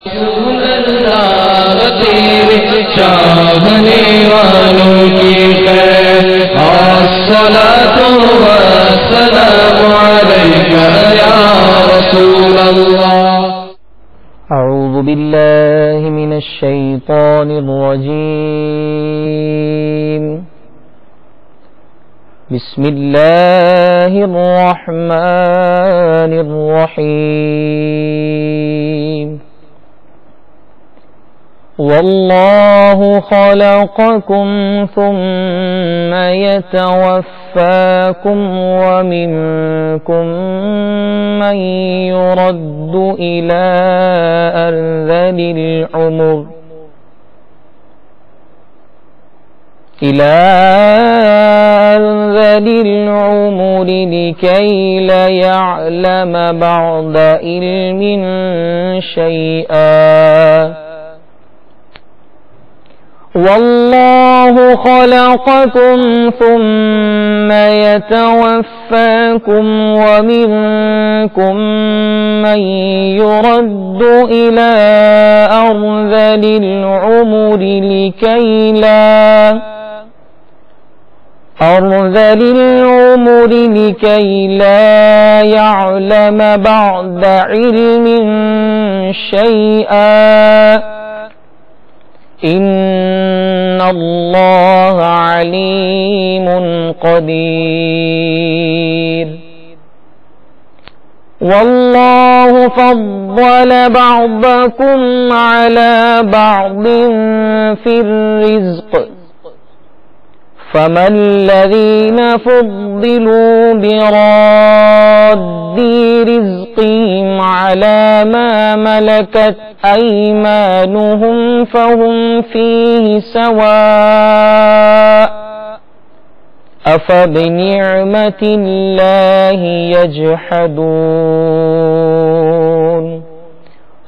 رسول اللہ تیرے چاہنے والوں کی خیر الصلاۃ والسلام علیک یا رسول اللہ. اعوذ باللہ من الشیطان الرجیم. بسم اللہ الرحمن الرحیم. واللہ خلقکم ثم یتوفاکم ومنکم من یرد إلى أرذل العمر لكي لا يعلم بعد علم شيئا. والله خلقكم ثم يتوفاكم ومنكم من يرد إلى أرذل العمر لكي لا يعلم بعد علم شيئا. إن الله عليم قدير. والله فضل بعضكم على بعض في الرزق فما الذين فضلوا براد رزقهم على ما ملكت أيمانهم فهم فيه سواء أفبنعمة الله يجحدون.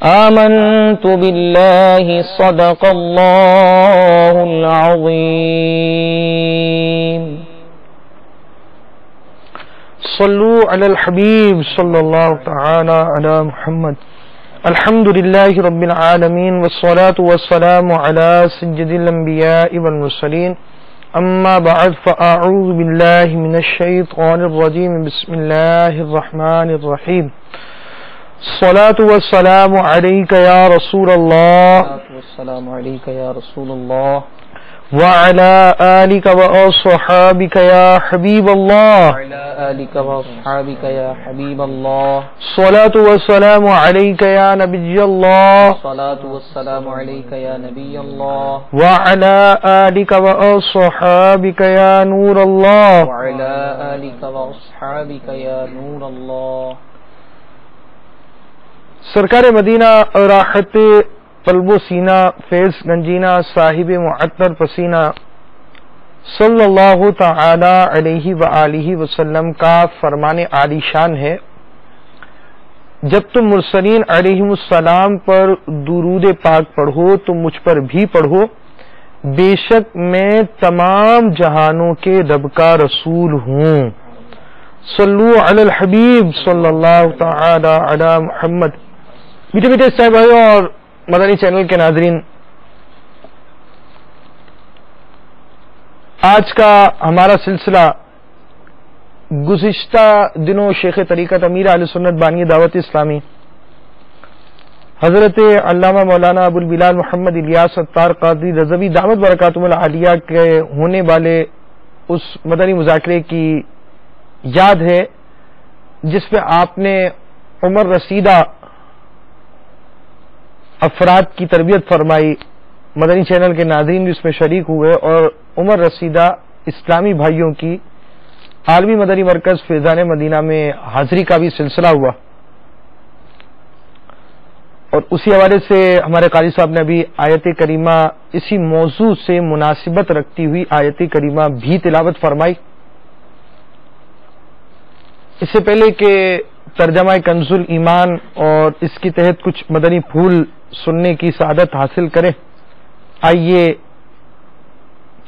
آمنت بالله صدق الله العظيم. صلوا على الحبيب صلى الله تعالى على محمد. الحمد لله رب العالمين والصلاة والسلام على سيد الأنبياء والمرسلين. أما بعد فأعوذ بالله من الشيطان الرجيم. بسم الله الرحمن الرحيم. الصلاة والسلام عليك يا رسول الله. والسلام عليك يا رسول الله. وعلى آلك وأصحابك يا حبيب الله. وعلى آلك وأصحابك يا حبيب الله. الصلاة والسلام عليك يا نبي الله. الصلاة والسلام عليك يا نبي الله. وعلى آلك وأصحابك يا نور الله. وعلى آلك وأصحابك يا نور الله. سرکار مدینہ راحت قلب و سینہ فیض گنجینہ صاحب معطر پسینہ صلی اللہ تعالی علیہ وآلہ وسلم کا فرمان عالی شان ہے، جب تم مرسلین علیہم السلام پر درود پاک پڑھو تو مجھ پر بھی پڑھو، بے شک میں تمام جہانوں کے رب کا رسول ہوں. صلو علی الحبیب صلی اللہ تعالی علی محمد. میٹھے میٹھے صاحب بھائیوں اور مدنی چینل کے ناظرین، آج کا ہمارا سلسلہ گزشتہ دنوں شیخ طریقت امیر اہل سنت بانی دعوت اسلامی حضرت علامہ مولانا ابو البلال محمد الیاس ستار قادری رضوی دعوت برکاتہم العالیہ کے ہونے والے اس مدنی مذاکرے کی یاد ہے جس میں آپ نے عمر رسیدہ افراد کی تربیت فرمائی. مدنی چینل کے ناظرین بھی اس میں شریک ہوئے اور عمر رسیدہ اسلامی بھائیوں کی عالمی مدنی مرکز فیضان مدینہ میں حاضری کا بھی سلسلہ ہوا. اور اسی حوالے سے ہمارے قاری صاحب نے ابھی آیت کریمہ اسی موضوع سے مناسبت رکھتی ہوئی آیت کریمہ بھی تلاوت فرمائی. اس سے پہلے کہ ترجمہ کنز الایمان اور اس کے تحت کچھ مدنی پھول سننے کی سعادت حاصل کریں، آئیے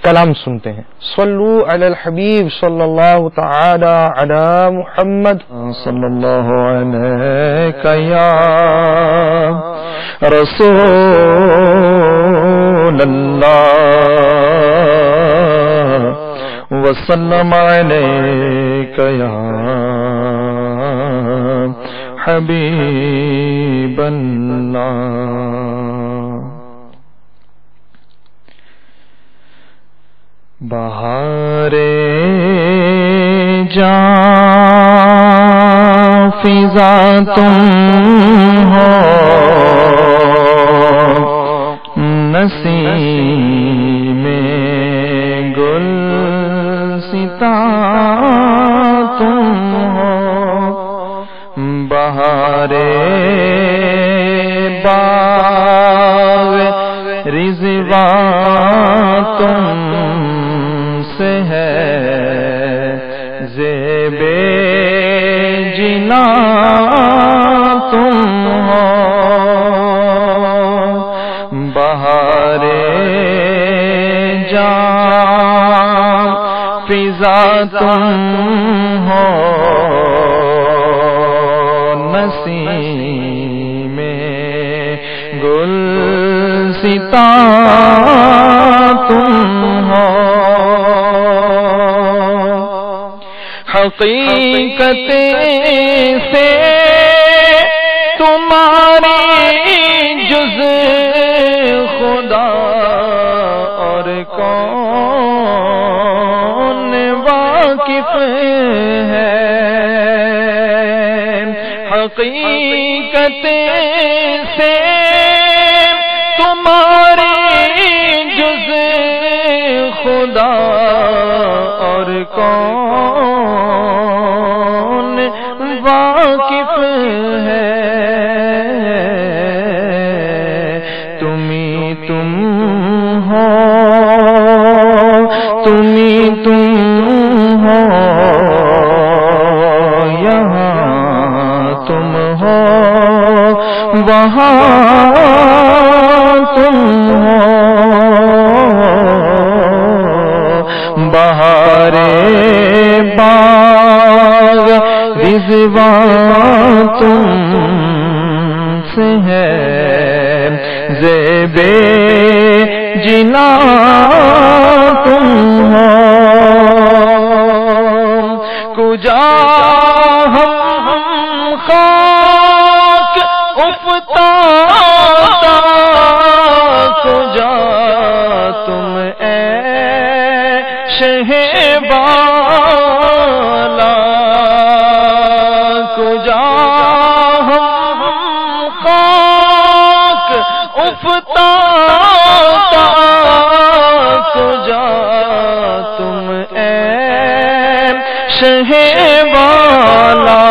کلام سنتے ہیں. صلو علی الحبیب صلی اللہ تعالی علی محمد صلی اللہ علیہ یا رسول اللہ وسلم علیک یا حبیب اللہ. بہار جاں فضا تم ہو نسیم گل ستا تم ہو. بہار باغ رضوان تم سے ہے زیب جنا تم ہو. بہار جاں فضا تم ہو نسیم گل ستا تم ہو. حقیقت سے تمہاری جز خدا اور کون واقف ہے. حقیقت سے تمہاری جز خدا اور کون واقف ہے. تمہیں تم ہو تمہیں تم ہو یہاں تم ہو وہاں تم ہو. بہار باغ رضوان تم سے ہے زیب جنا تم ہو. کجا ہم خاک افتادا کجا تم شہ بالا کجا ہم خاک افتادا کجا تم شہ بالا.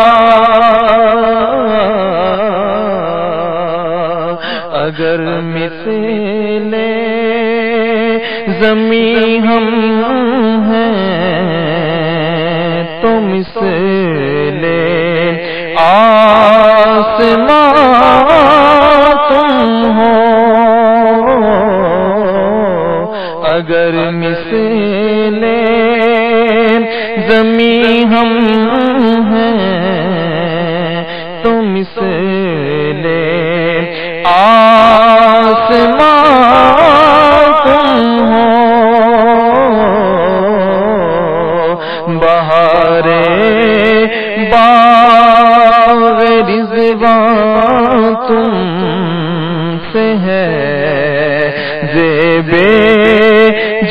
اگر مثل زمین ہم ہیں تو مثل آسمان تم ہو. اگر مثل زمین ہم ہیں تو مثل آسمان تم ہو. بہار باغ رضوان تم سے ہے زیب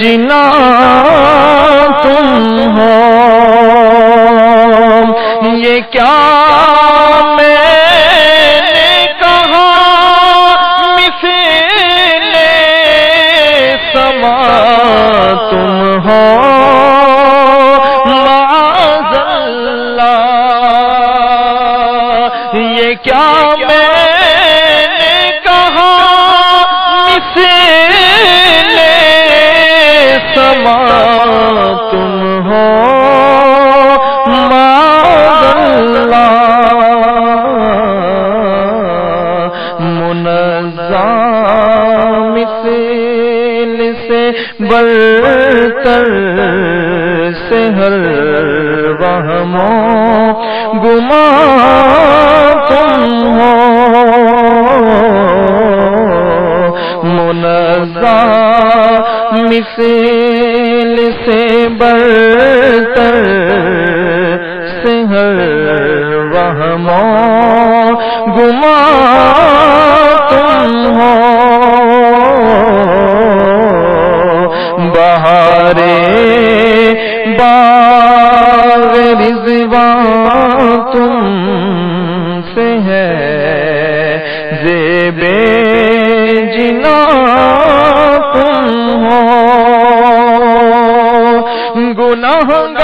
جنا تم ہو. یہ کیا میں نے کہا مثل سما تم ہو. معاذ اللہ یہ کیا میں نے کہا مثل سما تم ہو. معاذ اللہ منزہ مثل سے برتر سے ہر وہم و گمان تم ہو، منزہ مثل سے برتر سے ہر وہم و گمان تم ہو، بہارے باغ رضوان تم سے ہے، زیب جنا تم ہو، گنہگاروں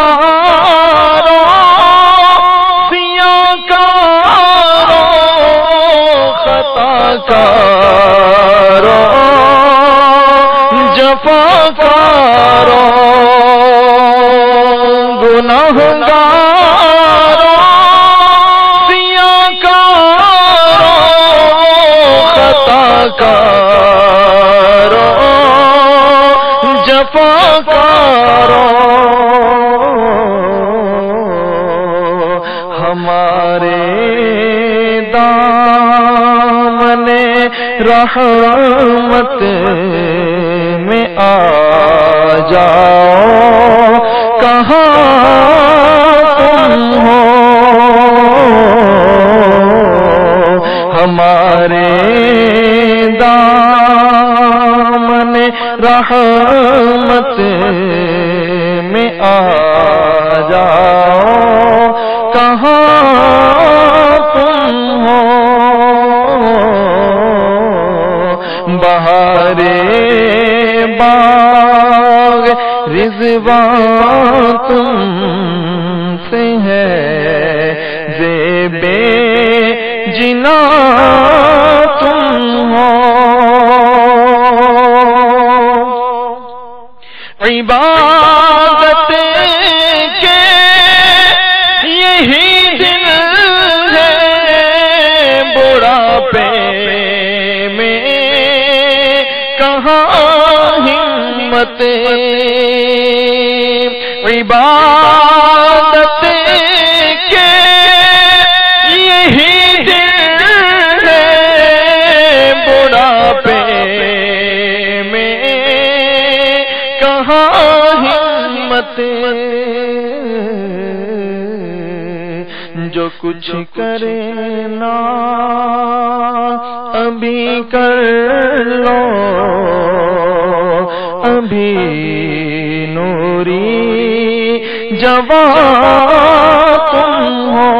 سیاہ کاروں خطا کاروں جفاکاروں، گنہگاروں سیاہ کاروں خطا کاروں جفاکاروں، ہمارے دامن رحمت میں آ جاؤ، کہاں تم ہو، ہمارے دامن رحمت میں آ جاؤ، کہاں تم ہو، بہارے باغ رضوان تم سے ہے، زیب جنا تم ہو، عبادت کے یہی دل ہے، بڑھاپے میں کہاں ہمت، عبادت کے یہی دل ہے، بڑھاپے میں کہاں ہمت، جو کچھ کرے نا ابھی کر لو، ابھی نوری جوان تم ہو،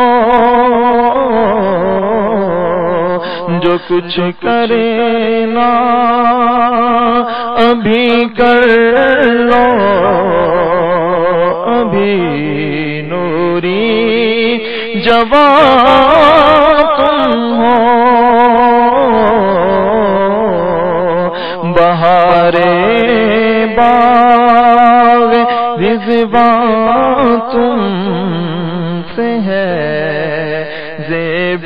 جو کچھ کرے نا ابھی کر لو، ابھی نوری جوان تم ہو، بہارے باغ رضوان تم سے ہے، زیب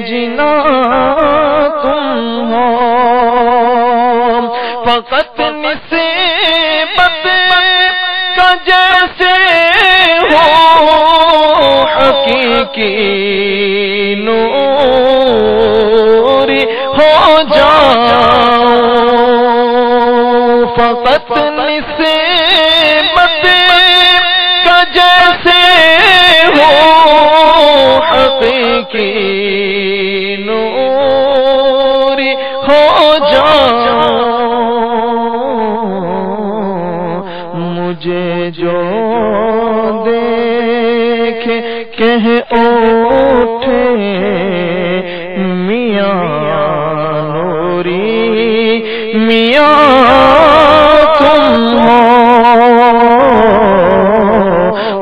جنا تم ہو، فقط نسبت کا جیسے ہو حقیقی نوری ہو جاؤ، فقط نسبت کا جیسے ہو حقیقی نوری ہو جاؤ، مجھے جو دیکھے کہہ اٹھے میاں نوری میاں تم ہو،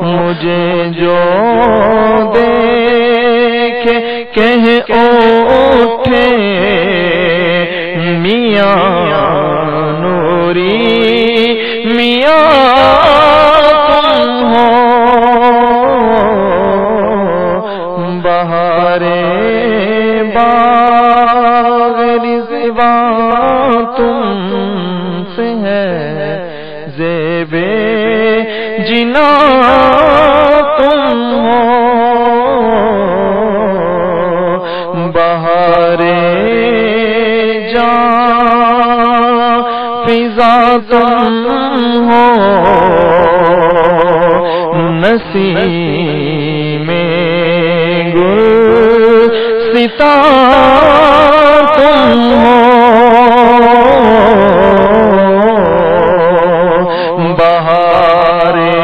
مجھے جو دیکھے کہہ اٹھے میاں نوری میاں تم ہو، بہارے باغ رضوان تم سے جنا تم ہو، بہارے جان فضا تم ہو، نسیم گل ستا تم ہو، بہارے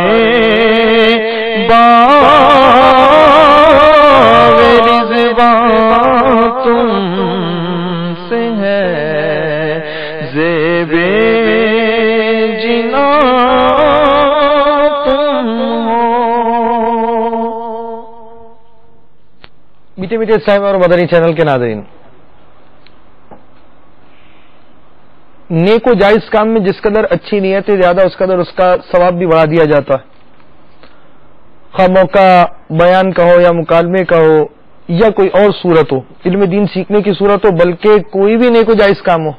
باغ رضوان تم سے ہے، زیب جنا تم ہو۔ میٹھے میٹھے صاحب اور مدنی چینل کے ناظرین، نیک و جائز کام میں جس قدر اچھی نیت ہے زیادہ اس قدر اس کا ثواب بھی بڑھا دیا جاتا ہے، خواہ موقع بیان کا ہو یا مکالمے کا ہو یا کوئی اور صورت ہو، علم دین سیکھنے کی صورت ہو، بلکہ کوئی بھی نیک و جائز کام ہو،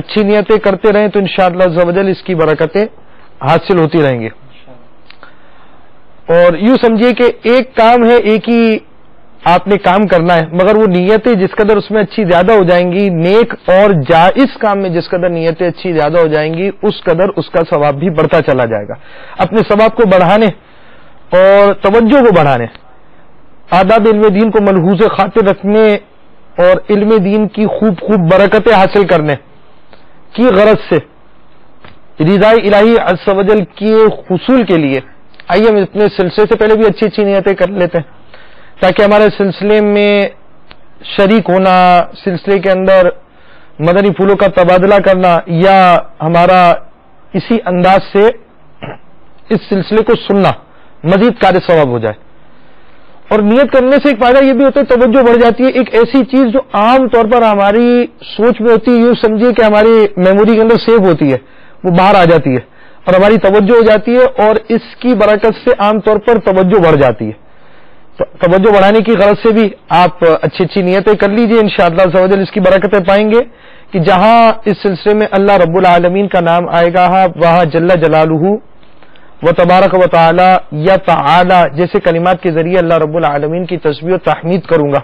اچھی نیتیں کرتے رہیں تو انشاءاللہ عز و جل اس کی برکتیں حاصل ہوتی رہیں گی۔ اور یوں سمجھیے کہ ایک کام ہے، ایک ہی آپ نے کام کرنا ہے، مگر وہ نیتیں جس قدر اس میں اچھی زیادہ ہو جائیں گی، نیک اور جائز کام میں جس قدر نیتیں اچھی زیادہ ہو جائیں گی، اس قدر اس کا ثواب بھی بڑھتا چلا جائے گا۔ اپنے ثواب کو بڑھانے اور توجہ کو بڑھانے، آداب علم دین کو ملحوظ خاطر رکھنے اور علم دین کی خوب برکتیں حاصل کرنے کی غرض سے رضا الہی عز و جل کے حصول کے لیے آئیے ہم اپنے سلسلے سے پہلے بھی اچھی نیتیں کر لیتے ہیں، تاکہ ہمارے سلسلے میں شریک ہونا، سلسلے کے اندر مدنی پھولوں کا تبادلہ کرنا یا ہمارا اسی انداز سے اس سلسلے کو سننا مزید قابل ثواب ہو جائے۔ اور نیت کرنے سے ایک فائدہ یہ بھی ہوتا ہے، توجہ بڑھ جاتی ہے۔ ایک ایسی چیز جو عام طور پر ہماری سوچ میں ہوتی ہے، یوں سمجھیے کہ ہماری میموری کے اندر سیو ہوتی ہے، وہ باہر آ جاتی ہے اور ہماری توجہ ہو جاتی ہے، اور اس کی برکت سے عام طور پر توجہ بڑھ جاتی ہے۔ تو توجہ بڑھانے کی غرض سے بھی آپ اچھی نیتیں کر لیجئے، انشاءاللہ عز و جل اس کی برکتیں پائیں گے کہ جہاں اس سلسلے میں اللہ رب العالمین کا نام آئے گا وہاں جل جلالہ و تبارک و تعالی یا تعالی جیسے کلمات کے ذریعے اللہ رب العالمین کی تسبیح و تحمید کروں گا۔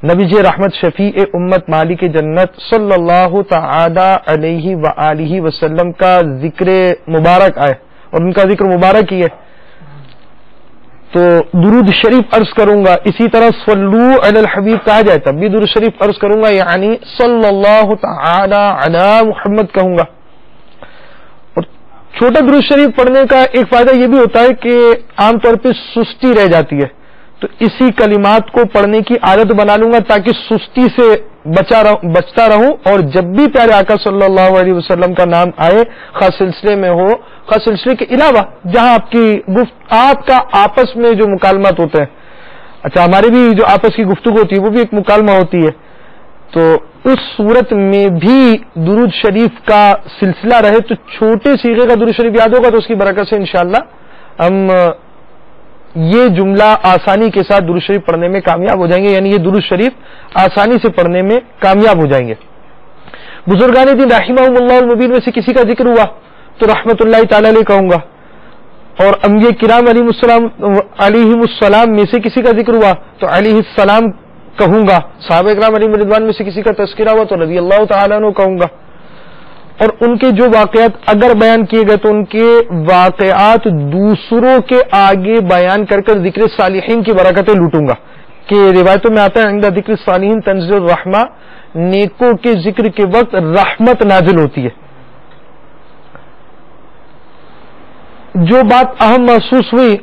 نبی جی رحمت شفیع امت مالک جنت صلی اللہ تعالی علیہ وآلہ وسلم کا ذکر مبارک آئے اور ان کا ذکر مبارک ہی ہے تو درود شریف عرض کروں گا، اسی طرح صلو علی الحبیب کہا جائے تب بھی درود شریف عرض کروں گا، یعنی صلی اللہ تعالی علی محمد کہوں گا۔ اور چھوٹا درود شریف پڑھنے کا ایک فائدہ یہ بھی ہوتا ہے کہ عام طور پہ سستی رہ جاتی ہے، تو اسی کلمات کو پڑھنے کی عادت بنا لوں گا تاکہ سستی سے بچتا رہوں، اور جب بھی پیارے آقا صلی اللہ علیہ وسلم کا نام آئے، خاص سلسلے میں ہو، خاص سلسلے کے علاوہ جہاں آپ کا آپس میں جو مکالمات ہوتے ہیں، اچھا ہماری بھی جو آپس کی گفتگو ہوتی ہے وہ بھی ایک مکالمہ ہوتی ہے، تو اس صورت میں بھی درود شریف کا سلسلہ رہے تو چھوٹے صیغے کا درود شریف یاد ہوگا تو اس کی برکت سے انشاءاللہ ہم یہ جملہ آسانی کے ساتھ درود شریف پڑھنے میں کامیاب ہو جائیں گے، یعنی یہ درود شریف آسانی سے پڑھنے میں کامیاب ہو جائیں گے۔ بزرگان دین رحمہم اللہ المبین میں سے کسی کا ذکر ہوا تو رحمت اللہ تعالی علیہ کہوں گا، اور انبیاء کرام علیہم السلام میں سے کسی کا ذکر ہوا تو علیہ السلام کہوں گا، صحابہ کرام علیہم رضوان میں سے کسی کا تذکرہ ہوا تو رضی اللہ تعالیٰ عنہ کہوں گا، اور ان کے جو واقعات اگر بیان کیے گئے تو ان کے واقعات دوسروں کے آگے بیان کر ذکر صالحین کی برکتیں لوٹوں گا، کہ روایتوں میں آتا ہے عند ذکر صالحین تنزل الرحمہ، نیکوں کے ذکر کے وقت رحمت نازل ہوتی ہے۔ جو بات اہم محسوس ہوئی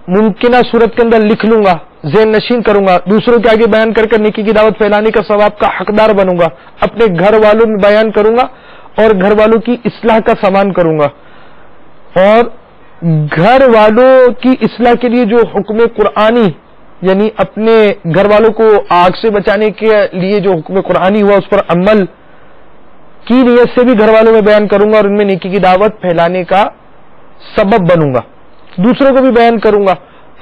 ممکنہ صورت کے اندر لکھ لوں گا، ذہن نشین کروں گا، دوسروں کے آگے بیان کر نیکی کی دعوت پھیلانے کا ثواب کا حقدار بنوں گا، اپنے گھر والوں میں بیان کروں گا اور گھر والوں کی اصلاح کا سامان کروں گا، اور گھر والوں کی اصلاح کے لیے جو حکم قرآنی یعنی اپنے گھر والوں کو آگ سے بچانے کے لیے جو حکم قرآنی ہوا اس پر عمل کی نیت سے بھی گھر والوں میں بیان کروں گا اور ان میں نیکی کی دعوت پھیلانے کا سبب بنوں گا، دوسروں کو بھی بیان کروں گا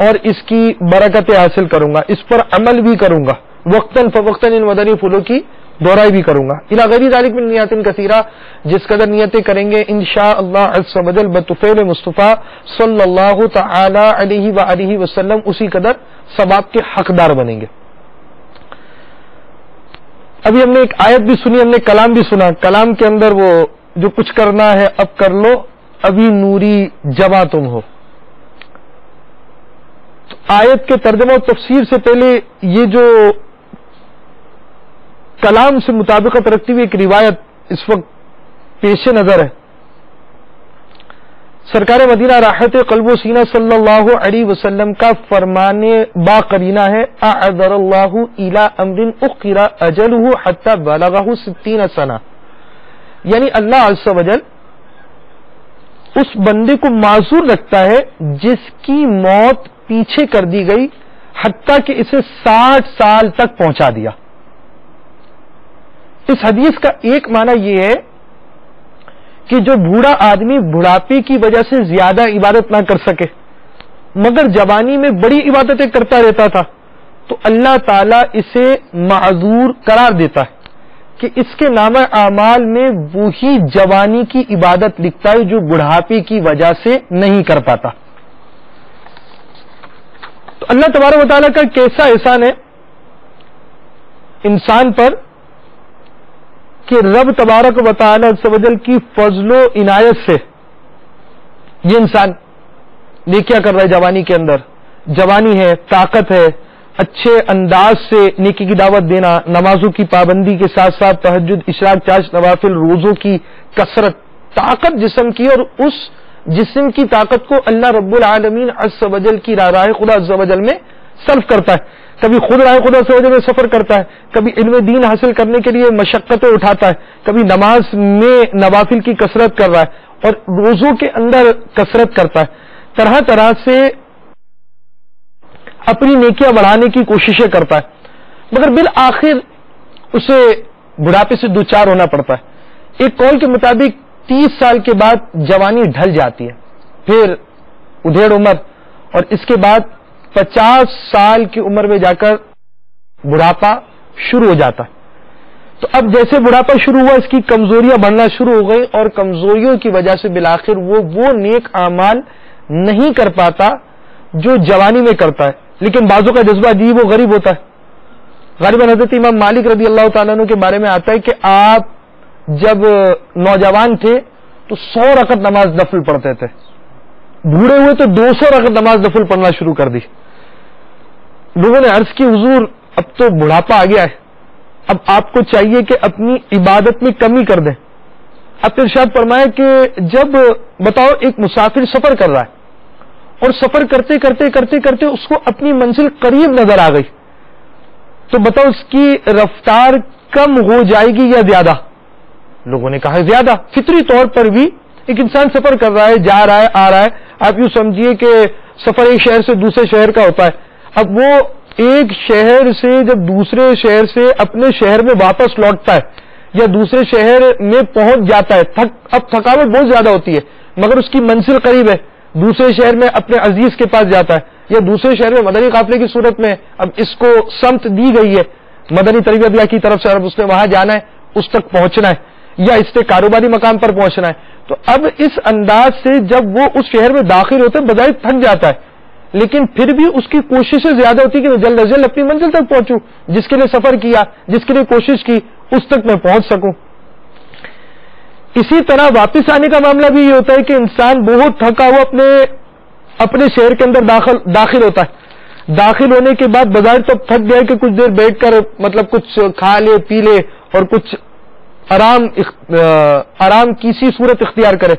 اور اس کی برکتیں حاصل کروں گا، اس پر عمل بھی کروں گا، وقتاً فوقتاً ان مدنی پھولوں کی دوہرائی بھی کروں گا. الی غیر ذالک من نیات کثیرہ، جس قدر نیتیں کریں گے انشاءاللہ عز و جل بطفیل مصطفیٰ صلی اللہ تعالی علیہ وآلہ وسلم اسی قدر ثواب کے حقدار بنیں گے. ابھی ہم نے ایک آیت بھی سنی، ہم نے کلام بھی سنا. کلام کے اندر وہ جو کچھ کرنا ہے اب کر لو، ابھی نوری جواں تم ہو. تو آیت کے ترجمہ و تفسیر سے پہلے یہ جو کلام سے مطابقت رکھتی ہوئی ایک روایت اس وقت پیش نظر ہے. سرکار مدینہ راحت قلب و سینہ صلی اللہ علیہ وسلم کا فرمان با قرینہ ہے اعذر اللہ الی امر اخر اجلہ حتی بلغہ 60 سنہ، یعنی اللہ عز و جل اس بندے کو معذور رکھتا ہے جس کی موت پیچھے کر دی گئی حتیٰ کہ اسے 60 سال تک پہنچا دیا. اس حدیث کا ایک معنی یہ ہے کہ جو بوڑھا آدمی بڑھاپے کی وجہ سے زیادہ عبادت نہ کر سکے مگر جوانی میں بڑی عبادتیں کرتا رہتا تھا، تو اللہ تعالیٰ اسے معذور قرار دیتا ہے کہ اس کے نامہ اعمال میں وہی جوانی کی عبادت لکھتا ہے جو بڑھاپے کی وجہ سے نہیں کر پاتا. تو اللہ تبارک و تعالیٰ کا کیسا احسان ہے انسان پر کہ رب تبارک و تعالی عز و جل کی فضل و عنایت سے یہ انسان نیکیاں کر رہا ہے. جوانی کے اندر جوانی ہے، طاقت ہے، اچھے انداز سے نیکی کی دعوت دینا، نمازوں کی پابندی کے ساتھ ساتھ تہجد، اشراق، 4 نوافل، روزوں کی کثرت، طاقت جسم کی، اور اس جسم کی طاقت کو اللہ رب العالمین عز و جل کی راہ خدا عز و جل میں صرف کرتا ہے. کبھی خود راہ خدا عز و جل میں سفر کرتا ہے، کبھی علم دین حاصل کرنے کے لیے مشقتیں اٹھاتا ہے، کبھی نماز میں نوافل کی کثرت کر رہا ہے اور روزوں کے اندر کثرت کرتا ہے. طرح طرح سے اپنی نیکیاں بڑھانے کی کوششیں کرتا ہے، مگر بالآخر اسے بڑھاپے سے دوچار ہونا پڑتا ہے. ایک قول کے مطابق 30 سال کے بعد جوانی ڈھل جاتی ہے، پھر ادھیڑ عمر، اور اس کے بعد 50 سال کی عمر میں جا کر بڑھاپا شروع ہو جاتا ہے. تو اب جیسے بڑھاپا شروع ہوا اس کی کمزوریاں بڑھنا شروع ہو گئی، اور کمزوریوں کی وجہ سے بالآخر وہ نیک اعمال نہیں کر پاتا جو جوانی میں کرتا ہے. لیکن بعضوں کا جذبہ عجیب و غریب ہوتا ہے. غالباً حضرت امام مالک رضی اللہ تعالیٰ عنہ کے بارے میں آتا ہے کہ آپ جب نوجوان تھے تو 100 رکعت نماز نفل پڑھتے تھے، بوڑھے ہوئے تو 200 رکعت نماز نفل پڑھنا شروع کر دی. لوگوں نے عرض کی حضور اب تو بڑھاپا آ گیا ہے، اب آپ کو چاہیے کہ اپنی عبادت میں کمی کر دیں. اب ارشاد فرمایا کہ جب بتاؤ ایک مسافر سفر کر رہا ہے اور سفر کرتے کرتے کرتے کرتے اس کو اپنی منزل قریب نظر آ گئی، تو بتاؤ اس کی رفتار کم ہو جائے گی یا زیادہ؟ لوگوں نے کہا زیادہ. فطری طور پر بھی ایک انسان سفر کر رہا ہے، جا رہا ہے، آ رہا ہے. آپ یوں سمجھیے کہ سفر ایک شہر سے دوسرے شہر کا ہوتا ہے. اب وہ ایک شہر سے جب دوسرے شہر سے اپنے شہر میں واپس لوٹتا ہے یا دوسرے شہر میں پہنچ جاتا ہے، اب تھکاوٹ بہت زیادہ ہوتی ہے مگر اس کی منزل قریب ہے. دوسرے شہر میں اپنے عزیز کے پاس جاتا ہے یا دوسرے شہر میں مدنی قافلے کی صورت میں اب اس کو سمت دی گئی ہے مدنی تربیت کی طرف سے، اب اس نے وہاں جانا ہے، اس تک پہنچنا ہے یا اس نے کاروباری مقام پر پہنچنا ہے. تو اب اس انداز سے جب وہ اس شہر میں داخل ہوتے ہیں بظاہر تھک جاتا ہے، لیکن پھر بھی اس کی کوششیں زیادہ ہوتی ہے کہ میں جلد از جلد اپنی منزل تک پہنچوں، جس کے لیے سفر کیا، جس کے لیے کوشش کی، اس تک میں پہنچ سکوں. اسی طرح واپس آنے کا معاملہ بھی یہ ہوتا ہے کہ انسان بہت تھکا ہوا اپنے شہر کے اندر داخل ہوتا ہے. داخل ہونے کے بعد بظاہر تو تھک گیا کہ کچھ دیر بیٹھ کر مطلب کچھ کھا لے پی لے اور کچھ آرام کی سی صورت اختیار کرے،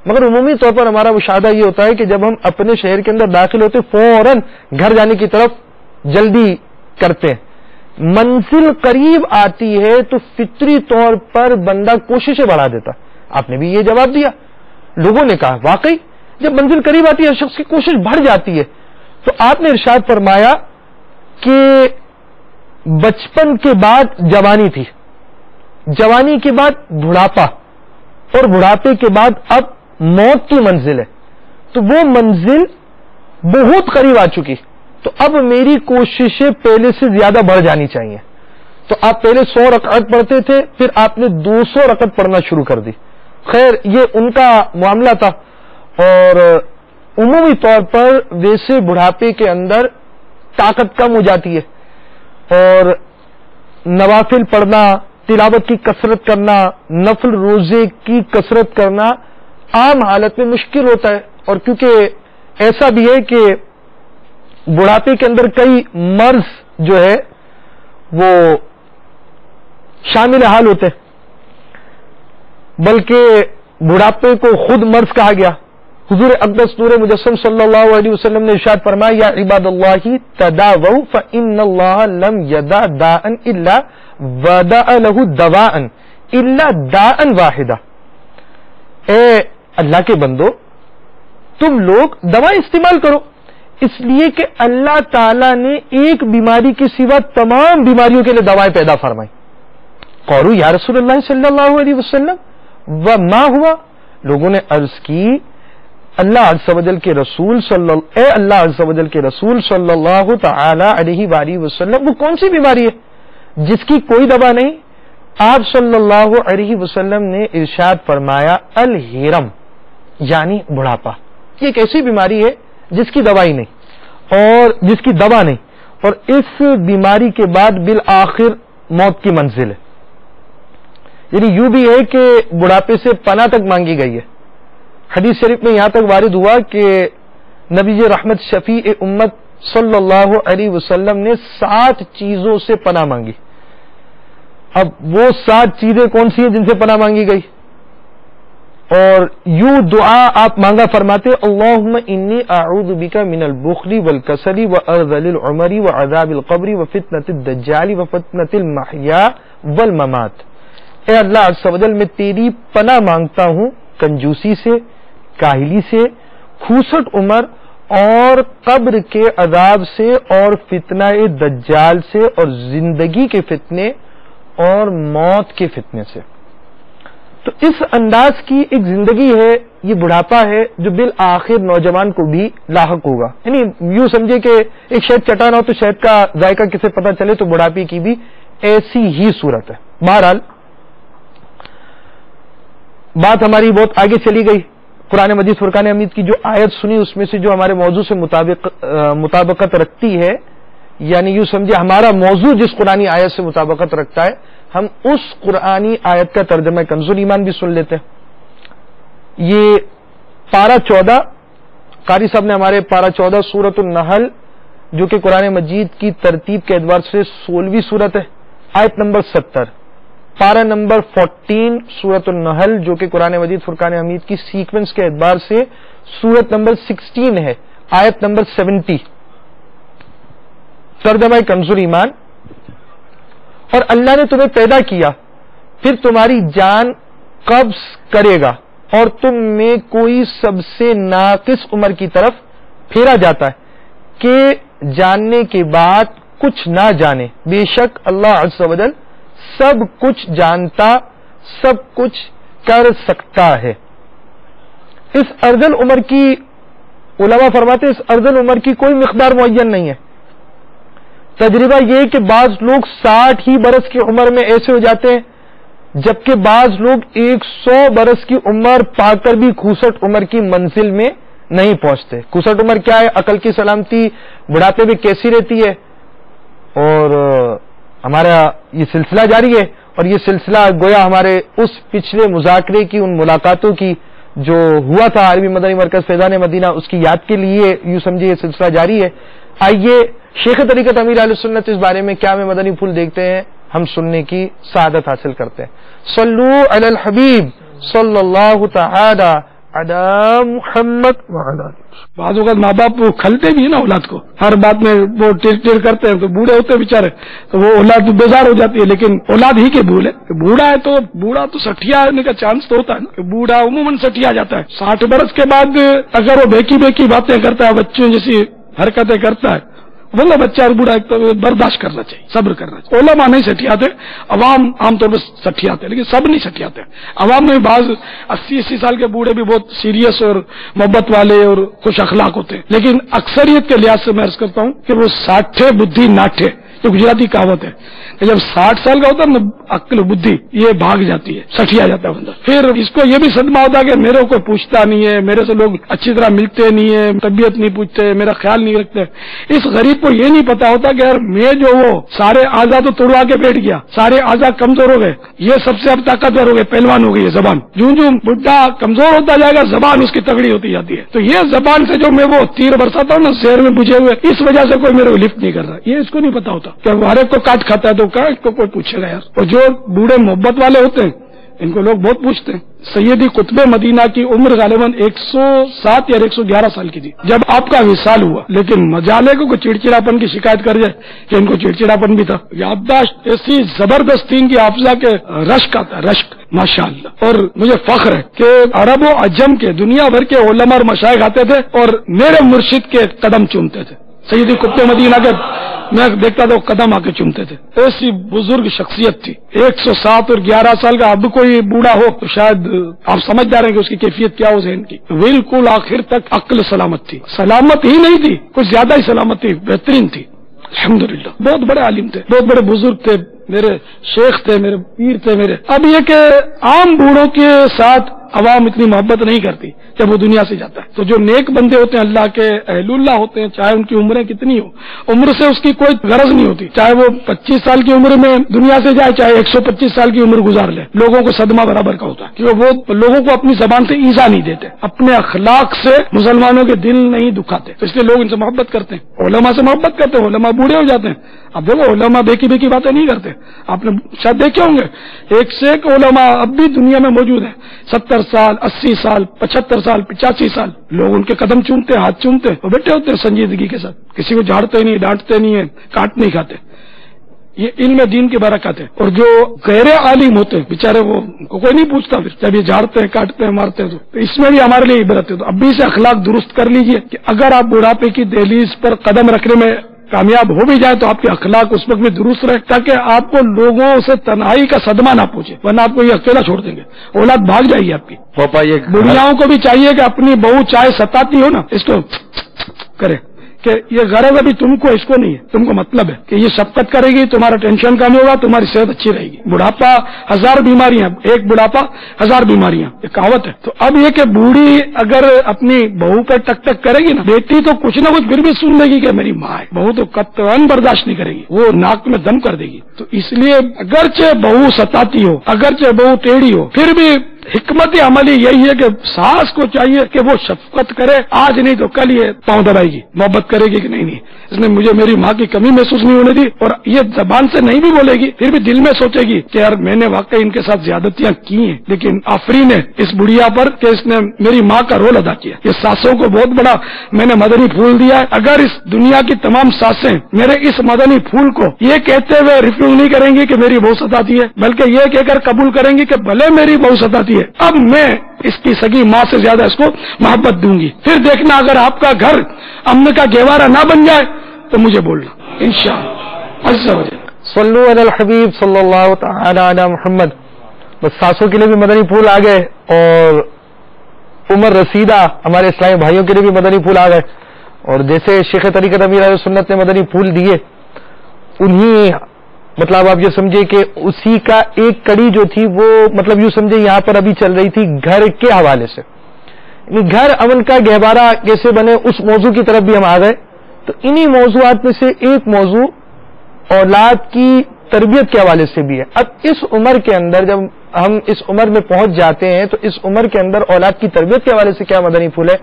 مگر عمومی طور پر ہمارا مشاہدہ یہ ہوتا ہے کہ جب ہم اپنے شہر کے اندر داخل ہوتے فوراً گھر جانے کی طرف جلدی کرتے ہیں. منزل قریب آتی ہے تو فطری طور پر بندہ کوششیں بڑھا دیتا. آپ نے بھی یہ جواب دیا. لوگوں نے کہا واقعی جب منزل قریب آتی ہے شخص کی کوشش بڑھ جاتی ہے. تو آپ نے ارشاد فرمایا کہ بچپن کے بعد جوانی تھی، جوانی کے بعد بڑھاپا، اور بڑھاپے کے بعد اب موت کی منزل ہے. تو وہ منزل بہت قریب آ چکی، تو اب میری کوششیں پہلے سے زیادہ بڑھ جانی چاہیے. تو آپ پہلے 100 رکعت پڑھتے تھے، پھر آپ نے 200 رکعت پڑھنا شروع کر دی. خیر یہ ان کا معاملہ تھا. اور عمومی طور پر ویسے بڑھاپے کے اندر طاقت کم ہو جاتی ہے اور نوافل پڑھنا، تلاوت کی کثرت کرنا، نفل روزے کی کثرت کرنا عام حالت میں مشکل ہوتا ہے. اور کیونکہ ایسا بھی ہے کہ بڑھاپے کے اندر کئی مرض جو ہے وہ شامل حال ہوتے ہیں، بلکہ بڑھاپے کو خود مرض کہا گیا. حضور اقدس نور مجسم صلی اللہ علیہ وسلم نے ارشاد فرمایا یا عباد اللہ تداووا فإن اللہ لم یدع داء الا ودع له دواء الا داء واحدا. اے اللہ کے بندو تم لوگ دوائیں استعمال کرو، اس لیے کہ اللہ تعالی نے ایک بیماری کے سوا تمام بیماریوں کے لیے دوائیں پیدا فرمائی. قالوا یا رسول اللہ صلی اللہ علیہ وسلم وما ہوا. لوگوں نے عرض کی اللہ عز و جل کے رسول صلی اللہ تعالی علیہ وآلہ وسلم وہ کون سی بیماری ہے جس کی کوئی دوا نہیں؟ آپ صلی اللہ علیہ وسلم نے ارشاد فرمایا الہرم، یعنی بڑھاپا. یہ ایک ایسی بیماری ہے جس کی دوائی نہیں اور جس کی دوا نہیں، اور اس بیماری کے بعد بالآخر موت کی منزل ہے. یعنی یوں بھی ہے کہ بڑھاپے سے پناہ تک مانگی گئی ہے. حدیث شریف میں یہاں تک وارد ہوا کہ نبی رحمت شفیع امت صلی اللہ علیہ وسلم نے 7 چیزوں سے پناہ مانگی. اب وہ 7 چیزیں کون سی ہیں جن سے پناہ مانگی گئی؟ اور یوں دعا آپ مانگا فرماتے اللہم انی اعوذ بک من البخل والکسل وارذل العمر وعذاب القبر وفتنة الدجال وفتنة المحیا والممات. اے اللہ عز و جل میں تیری پناہ مانگتا ہوں کنجوسی سے، کاہلی سے، کھوسٹ عمر اور قبر کے عذاب سے اور فتنہ دجال سے اور زندگی کے فتنے اور موت کے فتنے سے. تو اس انداز کی ایک زندگی ہے، یہ بڑھاپا ہے جو بالآخر نوجوان کو بھی لاحق ہوگا. یعنی یوں سمجھے کہ ایک شہد چٹانا ہو تو شہد کا ذائقہ کسے پتہ چلے، تو بڑھاپے کی بھی ایسی ہی صورت ہے. بہرحال بات ہماری بہت آگے چلی گئی. قرآن مجید فرقان حمید کی جو آیت سنی اس میں سے جو ہمارے موضوع سے مطابقت رکھتی ہے، یعنی یوں سمجھے ہمارا موضوع جس قرآنی آیت سے مطابقت رکھتا ہے، ہم اس قرآنی آیت کا ترجمہ کنز الایمان بھی سن لیتے ہیں. یہ پارہ 14 قاری صاحب نے ہمارے پارہ 14 سورۃ النحل جو کہ قرآن مجید کی ترتیب کے اعتبار سے 16ویں سورت ہے، آیت نمبر 70. پارہ نمبر 14 سورۃ النحل جو کہ قرآن مجید فرقان حمید کی سیکوینس کے اعتبار سے سورت نمبر 16 ہے، آیت نمبر 70. ترجمہ کنز الایمان. اور اللہ نے تمہیں پیدا کیا، پھر تمہاری جان قبض کرے گا اور تم میں کوئی سب سے ناقص عمر کی طرف پھیرا جاتا ہے کہ جاننے کے بعد کچھ نہ جانے. بے شک اللہ عز و جل سب کچھ جانتا، سب کچھ کر سکتا ہے. اس ارذل عمر کی علماء فرماتے اس ارذل عمر کی کوئی مقدار معین نہیں ہے. تجربہ یہ کہ بعض لوگ 60 ہی برس کی عمر میں ایسے ہو جاتے ہیں، جبکہ بعض لوگ 100 برس کی عمر پا کر بھی کھوسٹ عمر کی منزل میں نہیں پہنچتے. کھوسٹ عمر کیا ہے؟ عقل کی سلامتی بڑھاپے میں کیسی رہتی ہے. اور ہمارا یہ سلسلہ جاری ہے، اور یہ سلسلہ گویا ہمارے اس پچھلے مذاکرے کی، ان ملاقاتوں کی جو ہوا تھا عربی مدنی مرکز فیضان مدینہ، اس کی یاد کے لیے یوں سمجھے یہ سلسلہ جاری ہے. آئیے شیخ طریقت امیر اہل سنت اس بارے میں کیا میں مدنی پھول دیکھتے ہیں، ہم سننے کی سعادت حاصل کرتے ہیں. صلو علی الحبیب صلی اللہ تعالی علی محمد وعلی. بعض اوقات ماں باپ وہ کھلتے بھی ہیں نا اولاد کو، ہر بات میں وہ ٹیر کرتے ہیں، تو بوڑھے ہوتے ہیں بیچارے، تو وہ اولاد بیزار ہو جاتی ہے. لیکن اولاد ہی کے بھول ہے. بوڑھا ہے تو بوڑھا تو سٹھیا ہونے کا چانس تو ہوتا ہے نا، کہ بوڑھا عموماً سٹھیا جاتا ہے. 60 برس کے بعد اگر وہ بیکی باتیں کرتا ہے، بچوں جیسی حرکتیں کرتا ہے، واللہ بچہ اور بوڑھا ایک تو برداشت کرنا چاہیے، صبر کرنا چاہیے. علماء نہیں سٹھیاتے، عوام عام طور پر سٹھیاتے، لیکن سب نہیں سٹھیاتے. عوام میں بعض 80 سال کے بوڑھے بھی بہت سیریس اور محبت والے اور خوش اخلاق ہوتے ہیں، لیکن اکثریت کے لحاظ سے میں عرض کرتا ہوں کہ وہ ساٹھے بدھی ناٹھے، تو گجراتی کہاوت ہے کہ جب 60 سال کا ہوتا ہے نا عقل بدھی یہ بھاگ جاتی ہے، سٹیا جاتا ہے بندہ. پھر اس کو یہ بھی صدمہ ہوتا ہے کہ میرے کو کوئی پوچھتا نہیں ہے، میرے سے لوگ اچھی طرح ملتے نہیں ہے، طبیعت نہیں پوچھتے، میرا خیال نہیں رکھتے. اس غریب کو یہ نہیں پتا ہوتا کہ یار میں جو وہ سارے اعضاء تو توڑوا کے بیٹھ گیا، سارے اعضاء کمزور ہو گئے، یہ سب سے اب طاقتور ہو گئے، پہلوان ہو گئی ہے زبان. جو بڈھا کمزور ہوتا جائے گا زبان اس کی تگڑی ہوتی جاتی ہے. تو یہ زبان سے جو میں وہ تیر برساتا ہوں نا شہر میں بجھے ہوئے، اس وجہ سے کوئی میرے کو لفٹ نہیں کر رہا. یہ اس کو نہیں پتا ہوتا کہ ہر ایک کو کاٹ کھاتا ہے تو کیا اس کو کوئی پوچھے گا یار. اور جو بوڑھے محبت والے ہوتے ہیں ان کو لوگ بہت پوچھتے ہیں. سیدی قطب مدینہ کی عمر غالباً 107 یا 111 سال کی تھی جب آپ کا وصال ہوا، لیکن مجالے کو کوئی چڑچڑاپن کی شکایت کر جائے کہ ان کو چڑچڑاپن بھی تھا. یادداشت ایسی زبردست تھی کہ حافظہ کے رشک آتا ہے، رشک ماشاءاللہ. اور مجھے فخر ہے کہ عرب و عجم کے دنیا بھر کے علماء اور مشائخ آتے تھے اور میرے مرشد کے قدم چومتے تھے. سیدی قطب مدینہ کے میں دیکھتا تھا وہ قدم آ کے چومتے تھے. ایسی بزرگ شخصیت تھی. 107 اور 11 سال کا اب کوئی بوڑھا ہو تو شاید آپ سمجھ جا رہے ہیں کہ اس کی کیفیت کیا ہو ذہن کی. بالکل آخر تک عقل سلامت تھی. سلامت ہی نہیں تھی، کچھ زیادہ ہی سلامت تھی، بہترین تھی الحمدللہ. بہت بڑے عالم تھے، بہت بڑے بزرگ تھے، میرے شیخ تھے، میرے پیر تھے میرے. اب یہ کہ عام بوڑھوں کے ساتھ عوام اتنی محبت نہیں کرتی جب وہ دنیا سے جاتا ہے. تو جو نیک بندے ہوتے ہیں، اللہ کے اہل اللہ ہوتے ہیں، چاہے ان کی عمریں کتنی ہو، عمر سے اس کی کوئی غرض نہیں ہوتی. چاہے وہ 25 سال کی عمر میں دنیا سے جائے، چاہے 125 سال کی عمر گزار لے، لوگوں کو صدمہ برابر کا ہوتا ہے کیونکہ وہ لوگوں کو اپنی زبان سے ایذا نہیں دیتے، اپنے اخلاق سے مسلمانوں کے دل نہیں دکھاتے. تو اس لیے لوگ ان سے محبت کرتے ہیں، علماء سے محبت کرتے ہیں. علماء بوڑھے ہو جاتے ہیں. اب دیکھو علماء بیکی بیکی باتیں نہیں کرتے. آپ نے شاید دیکھے ہوں گے ایک سے ایک علماء اب بھی دنیا میں موجود ہیں. 70 سال 80 سال 75 سال 85 سال لوگ ان کے قدم چومتے ہیں، ہاتھ چومتے ہیں اور بیٹھے ہوتے ہیں سنجیدگی کے ساتھ. کسی کو جھاڑتے نہیں، ڈانٹتے نہیں ہیں، کاٹ نہیں کھاتے. یہ علم دین کی برکت ہے. اور جو غیر عالم ہوتے ہیں بیچارے وہ کوئی نہیں پوچھتا پھر جب یہ جھاڑتے ہیں، کاٹتے ہیں، مارتے ہیں. تو اس میں بھی ہمارے لیے عبرت ہے. تو اب بھی سے اخلاق درست کر لیجئے کہ اگر آپ بڑھاپے کی دہلیز پر قدم رکھنے میں کامیاب ہو بھی جائے تو آپ کے اخلاق اس وقت میں درست رہے تاکہ آپ کو لوگوں سے تنہائی کا صدمہ نہ پہنچے، ورنہ آپ کو یہ اکیلا چھوڑ دیں گے، اولاد بھاگ جائے گی آپ کی. بڑھیاؤں کو بھی چاہیے کہ اپنی بہو چائے ستاتی ہو نا اس کو کرے کہ یہ غرض ابھی تم کو، اس کو نہیں ہے، تم کو مطلب ہے کہ یہ شفقت کرے گی، تمہارا ٹینشن کم ہوگا، تمہاری صحت اچھی رہے گی. بڑھاپا 1000 بیماریاں، ایک بڑھاپا 1000 بیماریاں، یہ کہاوت ہے. تو اب یہ کہ بوڑھی اگر اپنی بہو پر ٹک ٹک کرے گی نا، بیٹی تو کچھ نہ کچھ پھر بھی سن لے گی کہ میری ماں ہے. بہو تو قطعاً برداشت نہیں کرے گی، وہ ناک میں دم کر دے گی. تو اس لیے اگرچہ بہو ستاتی ہو، اگرچہ بہو ٹیڑھی ہو، پھر بھی حکمت عملی یہی ہے کہ ساس کو چاہیے کہ وہ شفقت کرے، آج نہیں تو کل یہ پاؤں دبائے گی، محبت کرے گی کہ نہیں. اس نے مجھے میری ماں کی کمی محسوس نہیں ہونے دی. اور یہ زبان سے نہیں بھی بولے گی، پھر بھی دل میں سوچے گی کہ یار میں نے واقعی ان کے ساتھ زیادتیاں کی ہیں، لیکن آفرین ہے اس بڑھیا پر کہ اس نے میری ماں کا رول ادا کیا. یہ ساسوں کو بہت بڑا میں نے مدنی پھول دیا ہے. اگر اس دنیا کی تمام ساسیں میرے اس مدنی پھول کو یہ کہتے ہوئے ریفیوز نہیں کریں گی کہ میری بہو ستاتی ہے، بلکہ یہ کہہ کر قبول کریں گی کہ بھلے میری بہو ستاتی ہے، اب میں اس کی سگی ماں سے زیادہ اس کو محبت دوں گی. پھر دیکھنا اگر آپ کا گھر امن کا گہوارہ نہ بن جائے تو مجھے بولنا انشاءاللہ عز و جل. صلو علی الحبیب صلی اللہ تعالی علی محمد. بس ساسوں کے لیے بھی مدنی پھول آ گئے اور عمر رسیدہ ہمارے اسلامی بھائیوں کے لیے بھی مدنی پھول آ گئے. اور جیسے شیخ طریقت امیر اہل سنت نے مدنی پھول دیے، انہی مطلب آپ یہ سمجھے کہ اسی کا ایک کڑی جو تھی وہ مطلب یوں سمجھے یہاں پر ابھی چل رہی تھی گھر کے حوالے سے، یعنی گھر امن کا گہوارہ کیسے بنے اس موضوع کی طرف بھی ہم آ گئے. تو انہی موضوعات میں سے ایک موضوع اولاد کی تربیت کے حوالے سے بھی ہے. اب اس عمر کے اندر جب ہم اس عمر میں پہنچ جاتے ہیں تو اس عمر کے اندر اولاد کی تربیت کے حوالے سے کیا مدنی پھول ہے،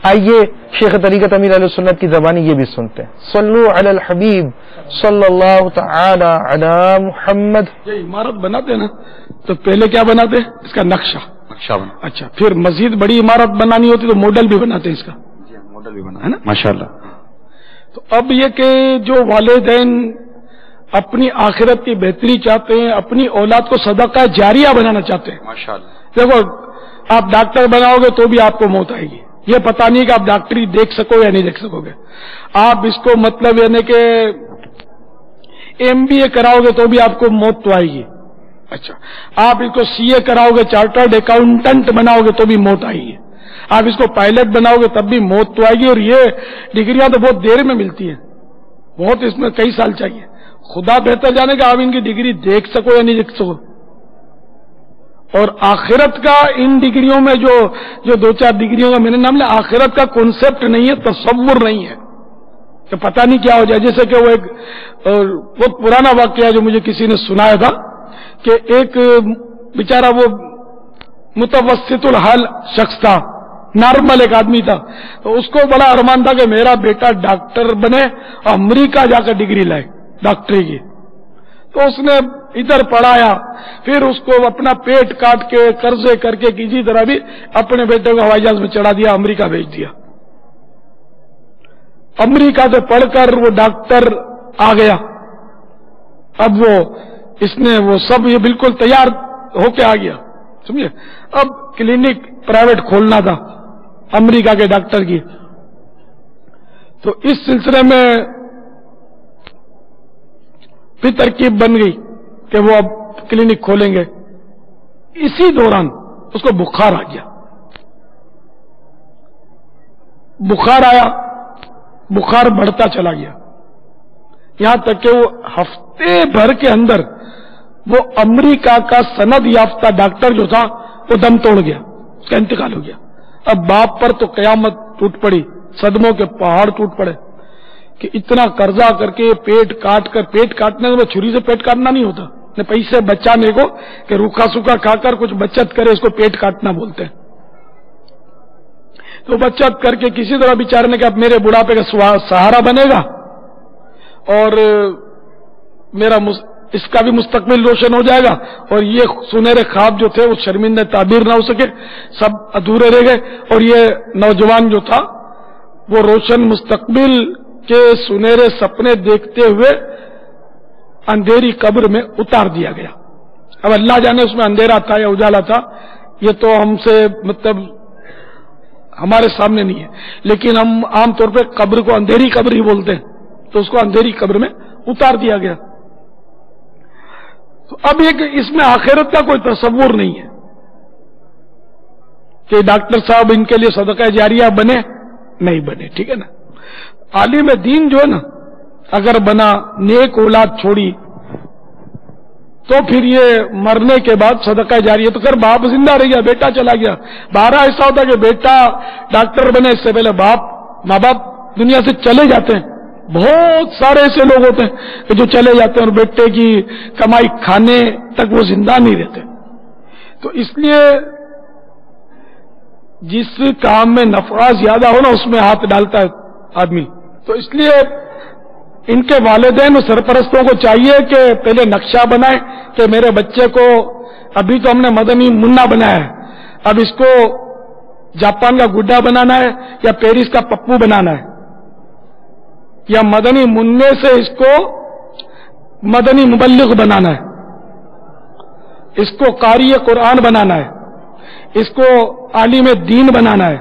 آئیے شیخ طریقت امیر اہل سنت کی زبانی یہ بھی سنتے ہیں. صلو علی الحبیب صلی اللہ تعالی علی محمد. یہ عمارت بناتے نا تو پہلے کیا بناتے ہیں؟ اس کا نقشہ. اچھا پھر مزید بڑی عمارت بنانی ہوتی تو ماڈل بھی بناتے ہیں اس کا. ماڈل بھی بنا ہے نا ماشاءاللہ. تو اب یہ کہ جو والدین اپنی آخرت کی بہتری چاہتے ہیں، اپنی اولاد کو صدقہ جاریہ بنانا چاہتے ہیں. ماشاءاللہ. دیکھو آپ ڈاکٹر بناؤ گے تو بھی آپ کو موت آئے گی، یہ پتہ نہیں کہ آپ ڈاکٹری دیکھ سکو یا نہیں دیکھ سکو گے. آپ اس کو مطلب یعنی کہ MBA کراؤ گے تو بھی آپ کو موت تو آئے گی. اچھا آپ اس کو CA کراؤ گے، چارٹرڈ اکاؤنٹنٹ بناؤ گے تو بھی موت آئے گی. آپ اس کو پائلٹ بناؤ گے تب بھی موت تو آئے گی. اور یہ ڈگریاں تو بہت دیر میں ملتی ہیں، بہت اس میں کئی سال چاہیے. خدا بہتر جانے کہ آپ ان کی ڈگری دیکھ سکو یا نہیں دیکھ سکو. اور آخرت کا ان ڈگریوں میں جو دو چار ڈگریوں کا میں نے نام لیا، آخرت کا کانسیپٹ نہیں ہے، تصور نہیں ہے کہ پتہ نہیں کیا ہو جائے. جیسے کہ وہ ایک بہت پرانا واقعہ جو مجھے کسی نے سنایا تھا کہ ایک بیچارہ وہ متوسط الحال شخص تھا، نارمل ایک آدمی تھا، تو اس کو بڑا ارمان تھا کہ میرا بیٹا ڈاکٹر بنے اور امریکہ جا کر ڈگری لائے ڈاکٹری کی. تو اس نے ادھر پڑھایا، پھر اس کو اپنا پیٹ کاٹ کے قرضے کر کے کسی طرح بھی اپنے بیٹے کو ہوائی جہاز میں چڑھا دیا، امریکہ بھیج دیا. امریکہ سے پڑھ کر وہ ڈاکٹر آ گیا. اب اس نے وہ سب یہ بالکل تیار ہو کے آ گیا، سمجھے. اب کلینک پرائیویٹ کھولنا تھا امریکہ کے ڈاکٹر کی. تو اس سلسلے میں پھر ترکیب بن گئی کہ وہ اب کلینک کھولیں گے. اسی دوران اس کو بخار آ گیا. بخار آیا، بخار بڑھتا چلا گیا، یہاں تک کہ وہ ہفتے بھر کے اندر وہ امریکہ کا سند یافتہ ڈاکٹر جو تھا وہ دم توڑ گیا، اس کا انتقال ہو گیا. اب باپ پر تو قیامت ٹوٹ پڑی، صدموں کے پہاڑ ٹوٹ پڑے کہ اتنا قرضہ کر کے پیٹ کاٹنے میں چھری سے پیٹ کاٹنا نہیں ہوتا، پیسے بچانے کو کہ روکھا سوکھا کھا کر کچھ بچت کرے، اس کو پیٹ کاٹنا بولتے ہیں. تو بچت کر کے کسی طرح بیچارے نے کہا میرے بڑھاپے کا سہارا بنے گا اور میرا اس کا بھی مستقبل روشن ہو جائے گا، اور یہ سنہرے خواب جو تھے وہ شرمندہ تعبیر نہ ہو سکے، سب ادھورے رہ گئے. اور یہ نوجوان جو تھا وہ روشن مستقبل کے سنہرے سپنے دیکھتے ہوئے اندھیری قبر میں اتار دیا گیا. اب اللہ جانے اس میں اندھیرا تھا یا اجالا تھا، یہ تو ہم سے مطلب ہمارے سامنے نہیں ہے، لیکن ہم عام طور پہ قبر کو اندھیری قبر ہی بولتے ہیں. تو اس کو اندھیری قبر میں اتار دیا گیا. تو اب اس میں آخرت کا کوئی تصور نہیں ہے کہ ڈاکٹر صاحب ان کے لیے صدقہ جاریہ بنے، نہیں بنے، ٹھیک ہے نا. عالم دین جو ہے نا اگر بنا، نیک اولاد چھوڑی، تو پھر یہ مرنے کے بعد صدقہ جاریہ تو کر باپ زندہ رہ گیا، بیٹا چلا گیا. بارہ ایسا ہوتا کہ بیٹا ڈاکٹر بنے اس سے پہلے ماں باپ دنیا سے چلے جاتے ہیں. بہت سارے ایسے لوگ ہوتے ہیں کہ جو چلے جاتے ہیں اور بیٹے کی کمائی کھانے تک وہ زندہ نہیں رہتے. تو اس لیے جس کام میں نفع زیادہ ہو نا اس میں ہاتھ ڈالتا ہے آدمی. تو اس لیے ان کے والدین اور سرپرستوں کو چاہیے کہ پہلے نقشہ بنائیں کہ میرے بچے کو، ابھی تو ہم نے مدنی منا بنایا ہے، اب اس کو جاپان کا گڈا بنانا ہے یا پیرس کا پپو بنانا ہے، یا مدنی مننے سے اس کو مدنی مبلغ بنانا ہے، اس کو قاری قرآن بنانا ہے، اس کو عالم دین بنانا ہے،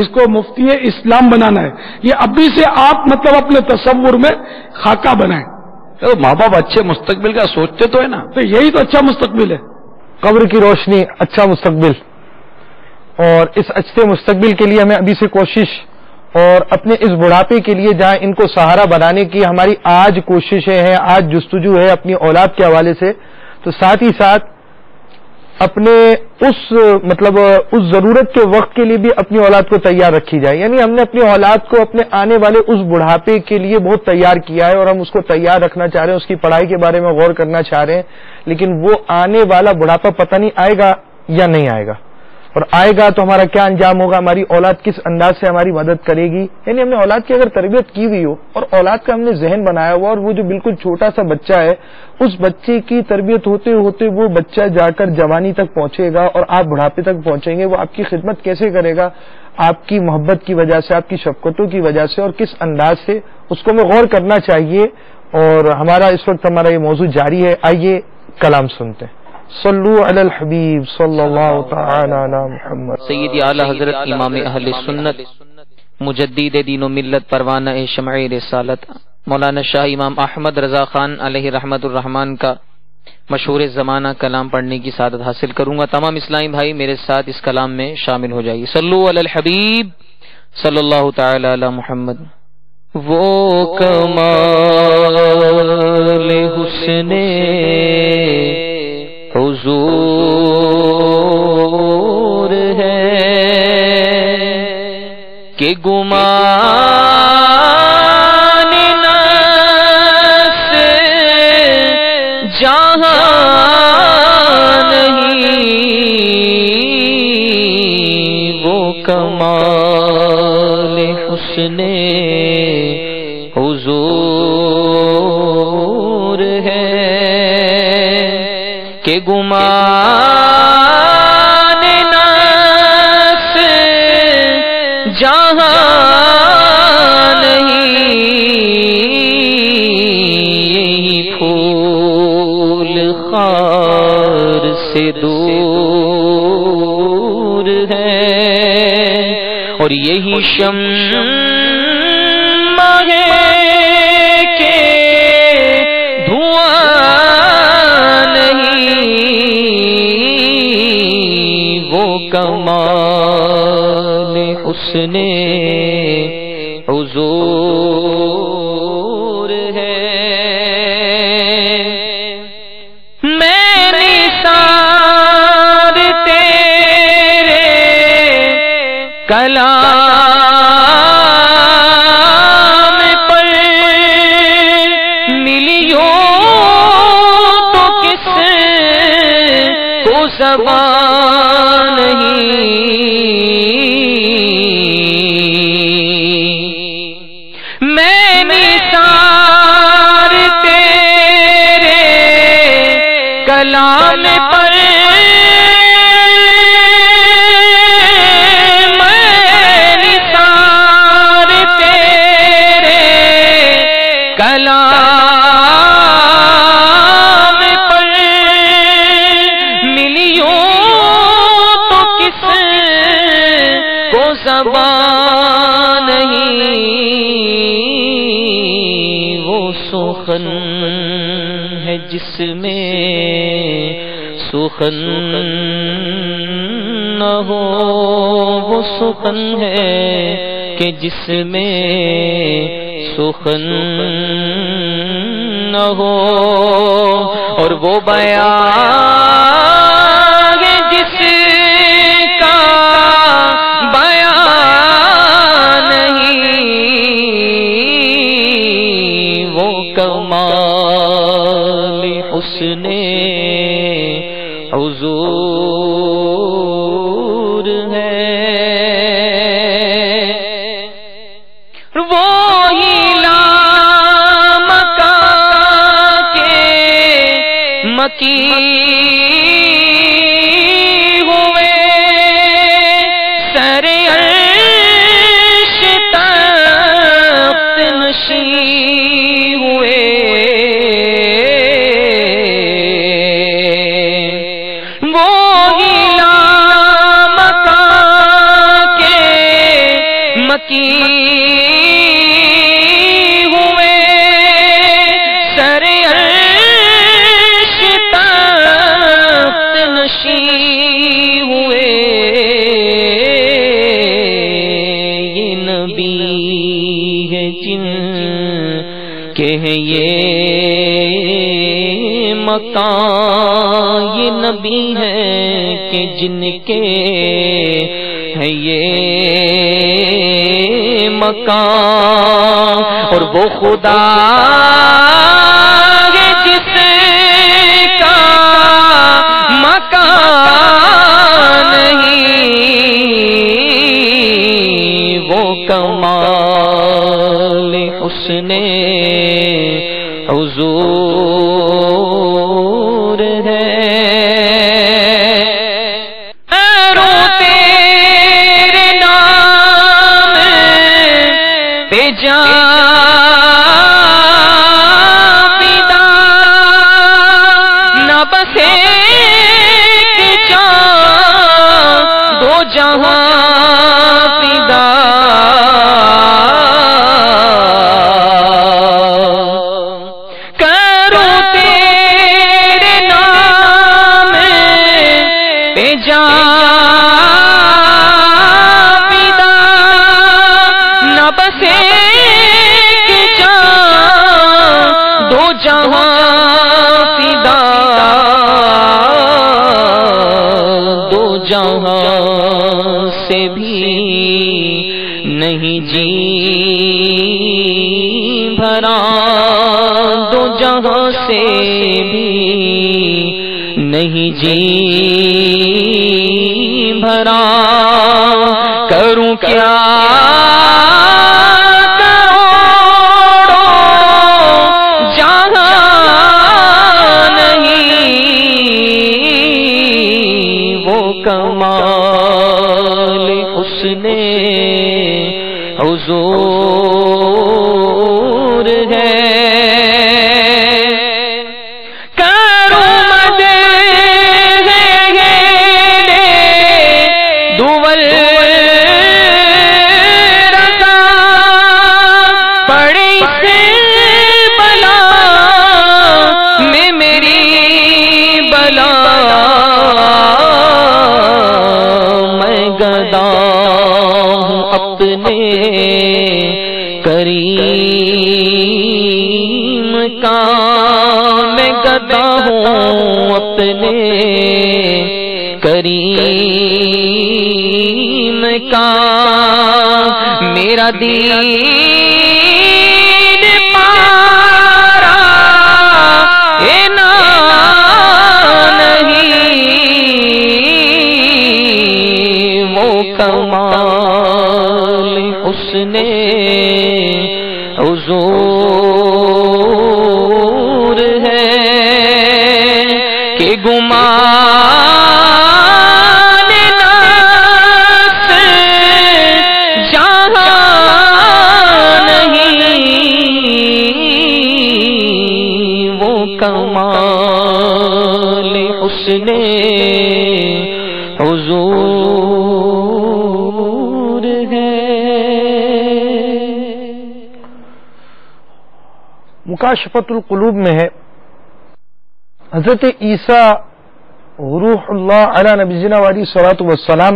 اس کو مفتی اسلام بنانا ہے. یہ ابھی سے آپ مطلب اپنے تصور میں خاکہ بنائیں. تو ماں باپ اچھے مستقبل کا سوچتے تو ہے نا، تو یہی تو اچھا مستقبل ہے. قبر کی روشنی، اچھا مستقبل. اور اس اچھے مستقبل کے لیے ہمیں ابھی سے کوشش، اور اپنے اس بڑھاپے کے لیے جہاں ان کو سہارا بنانے کی ہماری آج کوششیں ہیں، آج جستجو ہے اپنی اولاد کے حوالے سے، تو ساتھ ہی ساتھ اپنے اس ضرورت کے وقت کے لیے بھی اپنی اولاد کو تیار رکھی جائے. یعنی ہم نے اپنی اولاد کو اپنے آنے والے اس بڑھاپے کے لیے بہت تیار کیا ہے، اور ہم اس کو تیار رکھنا چاہ رہے ہیں، اس کی پڑھائی کے بارے میں غور کرنا چاہ رہے ہیں. لیکن وہ آنے والا بڑھاپا پتہ نہیں آئے گا یا نہیں آئے گا، اور آئے گا تو ہمارا کیا انجام ہوگا، ہماری اولاد کس انداز سے ہماری مدد کرے گی. یعنی ہم نے اولاد کی اگر تربیت کی ہوئی ہو اور اولاد کا ہم نے ذہن بنایا ہوا، اور وہ جو بالکل چھوٹا سا بچہ ہے، اس بچے کی تربیت ہوتے ہوتے وہ بچہ جا کر جوانی تک پہنچے گا اور آپ بڑھاپے تک پہنچیں گے، وہ آپ کی خدمت کیسے کرے گا؟ آپ کی محبت کی وجہ سے، آپ کی شفقتوں کی وجہ سے، اور کس انداز سے، اس کو ہمیں غور کرنا چاہیے. اور ہمارا اس وقت ہمارا یہ موضوع جاری ہے. آئیے کلام سنتے ہیں. صلو علی الحبیب صلی اللہ تعالی علی محمد. سیدی اعلی حضرت امام اہل سنت مجدد دین و ملت پروانہ شمع رسالت مولانا شاہ امام احمد رضا خان علیہ رحمت الرحمان کا مشہور زمانہ کلام پڑھنے کی سعادت حاصل کروں گا. تمام اسلامی بھائی میرے ساتھ اس کلام میں شامل ہو جائیے. صلو علی الحبیب صلی اللہ تعالی علی محمد. وہ کمال حسن حضور ہے کہ گمان نفس جہاں نہیں، وہ کمال حسن حضور ہے کہ گمان نفس جہاں نہیں، یہی پھول خار سے دور ہے اور یہی شمع ہے کہ دھواں نہیں، وہ کمال حسن حضور ہے۔ میں نثار تیرے کلام پر ملیوں تو کس کو زبان نہیں، میں نثار تیرے کلام پر کلام پر ملیوں تو کس کو زبان نہیں، وہ سخن ہے جس میں سخن نہ ہو، وہ سخن ہے کہ جس میں سخن نہ ہو، اور وہ بیان ہے جس کا بیان نہیں، وہ کمال حسن حضور ہے۔ وہی مکی ہوئے سر عرش تخت نشین ہوئے، وہی لامکان کے مکی ہوئے سر ہوئے، یہ نبی ہے جن کے ہیں یہ مکان، یہ نبی ہے کہ جن کے ہیں یہ مکان، اور وہ خدا ہے جس کا مکان نہیں، وہ کمال حسن حضور ہے۔ رو تیرے نام پہ جان فدا، نہ بس ایک جان دو جہاں فدا، کروں تیرے نام پہ جان فدا، نہ بس ایک جہاں سے بھی نہیں جی بھرا، دو جہاں سے بھی نہیں جی بھرا، کروں کیا کمال حسن حضور ہے، کروں مد دول رضا، پڑی سے بلا میں میری بلا، گدا ہوں اپنے کریم کا، میں گدا ہوں اپنے کریم کا، میرا دین پارا کمال حسن حضور ہے کہ گمان نفس جہاں نہیں، وہ کمال حسن حضور ہے۔ مکاشفت القلوب میں ہے حضرت عیسیٰ روح اللہ علی نبینا علیہ الصلوۃ والسلام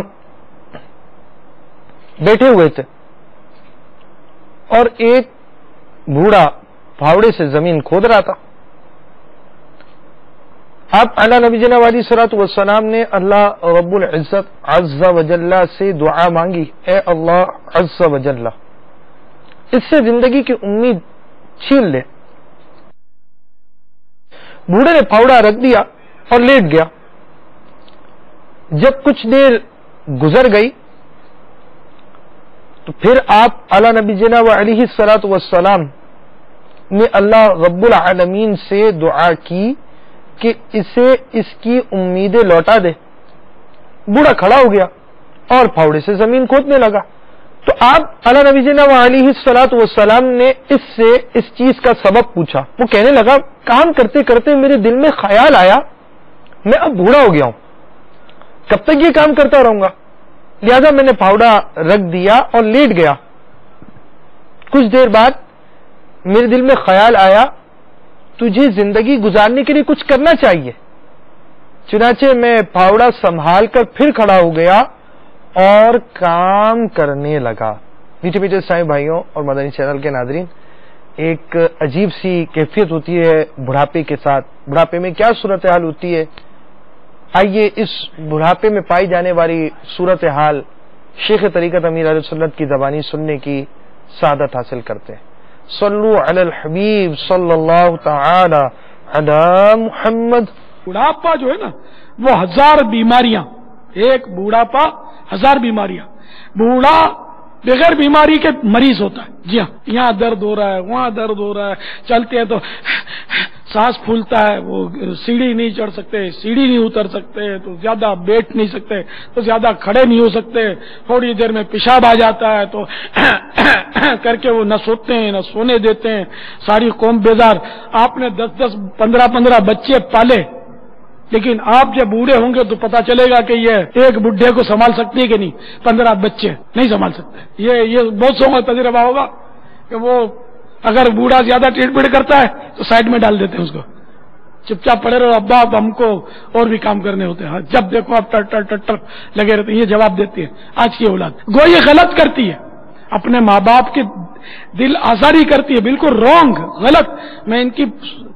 بیٹھے ہوئے تھے اور ایک بوڑھا پھاوڑے سے زمین کھود رہا تھا۔ آپ علی نبینا علیہ الصلوۃ والسلام نے اللہ رب العزت عز و جل سے دعا مانگی، اے اللہ عز و جل اس سے زندگی کی امید چھین لے۔ بوڑھے نے پھاوڑا رکھ دیا اور لیٹ گیا۔ جب کچھ دیر گزر گئی تو پھر آپ علی نبینا علیہ الصلوۃ والسلام نے اللہ رب العالمین سے دعا کی کہ اسے اس کی امیدیں لوٹا دے۔ بوڑھا کھڑا ہو گیا اور پھاوڑے سے زمین کھودنے لگا۔ تو آپ علی نبینا علیہ الصلوۃ والسلام نے اس سے اس چیز کا سبب پوچھا۔ وہ کہنے لگا کام کرتے کرتے میرے دل میں خیال آیا میں اب بوڑھا ہو گیا ہوں، کب تک یہ کام کرتا رہوں گا، لہذا میں نے پھاوڑا رکھ دیا اور لیٹ گیا۔ کچھ دیر بعد میرے دل میں خیال آیا تجھے زندگی گزارنے کے لیے کچھ کرنا چاہیے، چنانچہ میں پھاوڑا سنبھال کر پھر کھڑا ہو گیا اور کام کرنے لگا۔ میٹھے میٹھے اسلامی بھائیوں اور مدنی چینل کے ناظرین، ایک عجیب سی کیفیت ہوتی ہے بڑھاپے کے ساتھ۔ بڑھاپے میں کیا صورتحال ہوتی ہے، آئیے اس بڑھاپے میں پائی جانے والی صورتحال شیخ طریقت امیر اہل سنت کی زبانی سننے کی سعادت حاصل کرتے ہیں۔ صلو علی الحبیب صلی اللہ تعالی علی محمد۔ بڑھاپا جو ہے نا وہ 1000 بیماریاں، ایک بوڑھاپا 1000 بیماریاں۔ بوڑھا بغیر بیماری کے مریض ہوتا ہے، جی ہاں، یہاں درد ہو رہا ہے وہاں درد ہو رہا ہے، چلتے ہیں تو سانس پھولتا ہے، وہ سیڑھی نہیں چڑھ سکتے، سیڑھی نہیں اتر سکتے، تو زیادہ بیٹھ نہیں سکتے، تو زیادہ کھڑے نہیں ہو سکتے، تھوڑی دیر میں پیشاب آ جاتا ہے تو کر کے وہ نہ سوتے ہیں نہ سونے دیتے ہیں، ساری قوم بیزار۔ آپ نے 10-10 15-15 بچے پالے، لیکن آپ جب بوڑھے ہوں گے تو پتا چلے گا کہ یہ ایک بڈھے کو سنبھال سکتی ہے کہ نہیں، 15 بچے نہیں سنبھال سکتے۔ یہ بہت سو کا تجربہ ہوگا کہ وہ اگر بوڑھا زیادہ ٹریٹمنٹ کرتا ہے تو سائڈ میں ڈال دیتے ہیں اس کو، چپ چاپ پڑے رہو ابا، اب ہم کو اور بھی کام کرنے ہوتے ہیں، جب دیکھو آپ ٹر ٹر ٹر ٹر لگے رہتے ہیں۔ یہ جواب دیتی ہے آج کی اولاد، گو یہ غلط کرتی ہے، اپنے ماں باپ کے دل آزاری کرتی ہے، بالکل رونگ، غلط۔ میں ان کی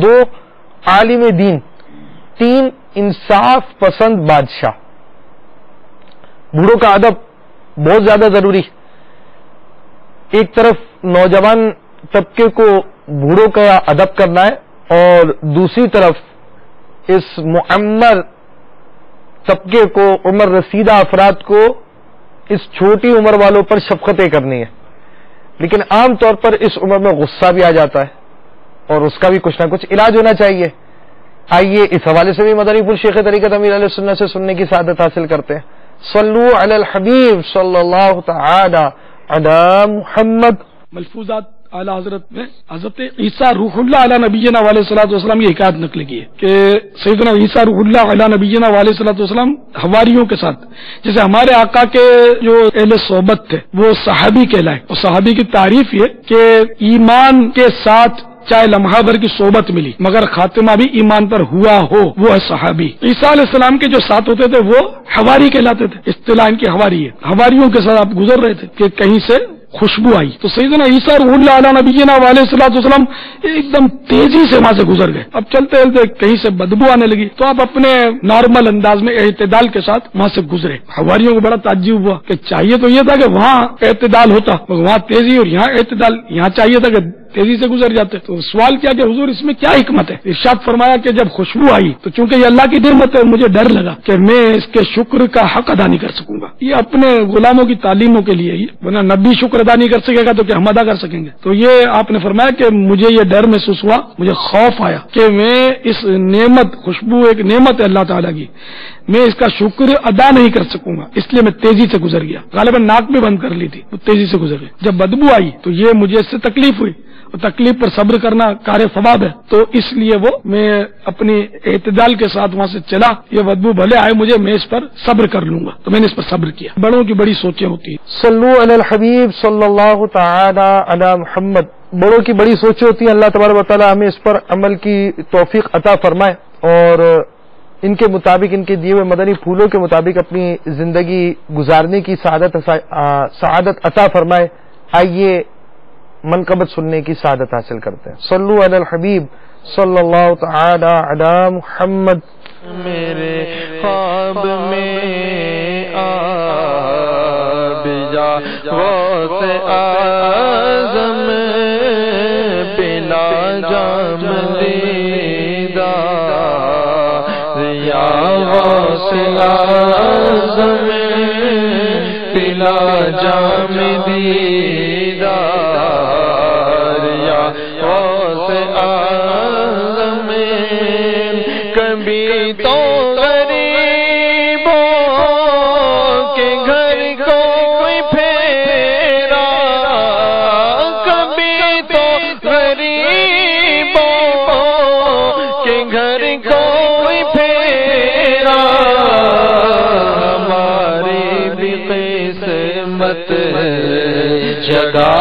2 عالم دین، 3 انصاف پسند بادشاہ۔ بوڑھوں کا ادب بہت زیادہ ضروری۔ ایک طرف نوجوان طبقے کو بوڑھوں کا ادب کرنا ہے اور دوسری طرف اس معمر طبقے کو، عمر رسیدہ افراد کو اس چھوٹی عمر والوں پر شفقتیں کرنی ہے۔ لیکن عام طور پر اس عمر میں غصہ بھی آ جاتا ہے اور اس کا بھی کچھ نہ کچھ علاج ہونا چاہیے۔ آئیے اس حوالے سے بھی مدنی پور شیخ طریقت امیر علیہ سنت سے سننے کی سعادت حاصل کرتے ہیں۔ صلو علی الحبیب صلی اللہ تعالی علی محمد۔ ملفوظات اعلیٰ حضرت میں حضرت عیسیٰ روح اللہ علیہ نبینا علیہ صلاۃ والسلام یہ حکایت نقل کی ہے کہ سیدنا عیسیٰ روح اللہ علیہ نبینا علیہ صلاۃ والسلام حواریوں کے ساتھ، جیسے ہمارے آقا کے جو اہل صحبت تھے وہ صحابی کہلائے، اور صحابی کی تعریف یہ کہ ایمان کے ساتھ چاہے لمحہ بھر کی صحبت ملی مگر خاتمہ بھی ایمان پر ہوا ہو، وہ ہے صحابی۔ عیسیٰ علیہ السلام کے جو ساتھ ہوتے تھے وہ حواری کہلاتے تھے، اصطلاح ان کی حواری ہے۔ حواریوں کے ساتھ آپ گزر رہے تھے کہ کہیں سے خوشبو آئی تو سیدنا عیسیٰ روح اللہ علیہ نبینا علیہ الصلوۃ والسلام ایک دم تیزی سے وہاں سے گزر گئے۔ اب چلتے چلتے کہیں سے بدبو آنے لگی تو آپ اپنے نارمل انداز میں اعتدال کے ساتھ وہاں سے گزرے۔ حواریوں کو بڑا تعجب ہوا کہ چاہیے تو یہ تھا کہ وہاں اعتدال ہوتا، وہاں تیزی اور یہاں اعتدال، یہاں چاہیے تھا کہ تیزی سے گزر جاتے۔ تو سوال کیا کہ حضور اس میں کیا حکمت ہے؟ ارشاد فرمایا کہ جب خوشبو آئی تو چونکہ یہ اللہ کی نعمت ہے، مجھے ڈر لگا کہ میں اس کے شکر کا حق ادا نہیں کر سکوں گا۔ یہ اپنے غلاموں کی تعلیموں کے لیے، ورنہ نبی شکر ادا نہیں کر سکے گا تو کیا ہم ادا کر سکیں گے؟ تو یہ آپ نے فرمایا کہ مجھے یہ ڈر محسوس ہوا، مجھے خوف آیا کہ میں اس نعمت، خوشبو ایک نعمت ہے اللہ تعالیٰ کی، میں اس کا شکر ادا نہیں کر سکوں گا، اس لیے میں تیزی سے گزر گیا۔ غالباً ناک بھی بند کر لی تھی، وہ تیزی سے گزر گئے۔ جب بدبو آئی تو یہ مجھے اس سے تکلیف ہوئی، اور تکلیف پر صبر کرنا کار ثواب ہے، تو اس لیے وہ میں اپنی اعتدال کے ساتھ وہاں سے چلا۔ یہ بدبو بھلے آئے مجھے، میں اس پر صبر کر لوں گا، تو میں نے اس پر صبر کیا۔ بڑوں کی بڑی سوچیں ہوتی ہیں۔ صلو علی الحبیب صلی اللہ تعالی علی محمد۔ بڑوں کی بڑی سوچیں ہوتی ہیں، اللہ تبارک و تعالی ہمیں اس پر عمل کی توفیق عطا فرمائے اور ان کے مطابق، ان کے دیے ہوئے مدنی پھولوں کے مطابق اپنی زندگی گزارنے کی سعادت عطا فرمائے۔ آئیے منقبت سننے کی سعادت حاصل کرتے ہیں۔ صلو علی الحبیب صلی اللہ تعالی علی محمد۔ میرے خواب میں آب جا غوث اعظم بلا جام دیدار یا غوث اعظم بلا جام دیدار کبھی تو غریبوں کے گھر کوئی پھیرا، کبھی تو غریبوں کے گھر کوئی پھیرا، ہماری بھی قسمت جگہ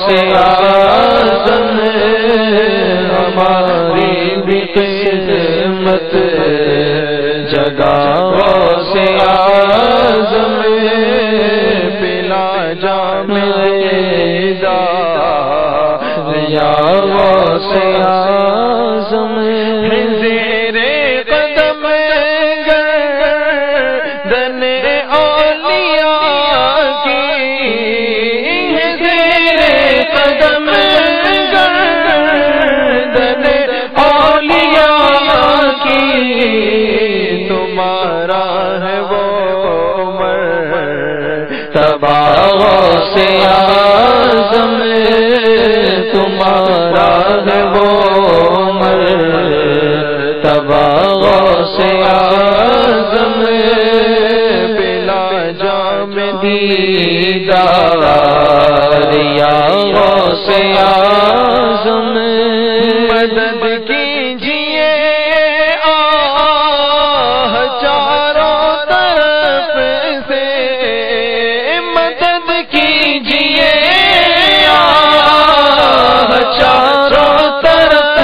سے اعظم، ہماری بھی قسمت جگہ سے اعظم بلا جام دیدار یا غوث اعظم، زیر قدم گردن اولیاء کی، زیر قدم گردن اولیاء کی، تمہارا ہے وہ مرتبہ غوث اعظم، تمہارا ہے وہ مرتبہ غوث اعظم بلا جام دیدار یا غوث اعظم، مدد کیجیے آہ چاروں طرف سے، مدد کیجیے آہ چاروں طرف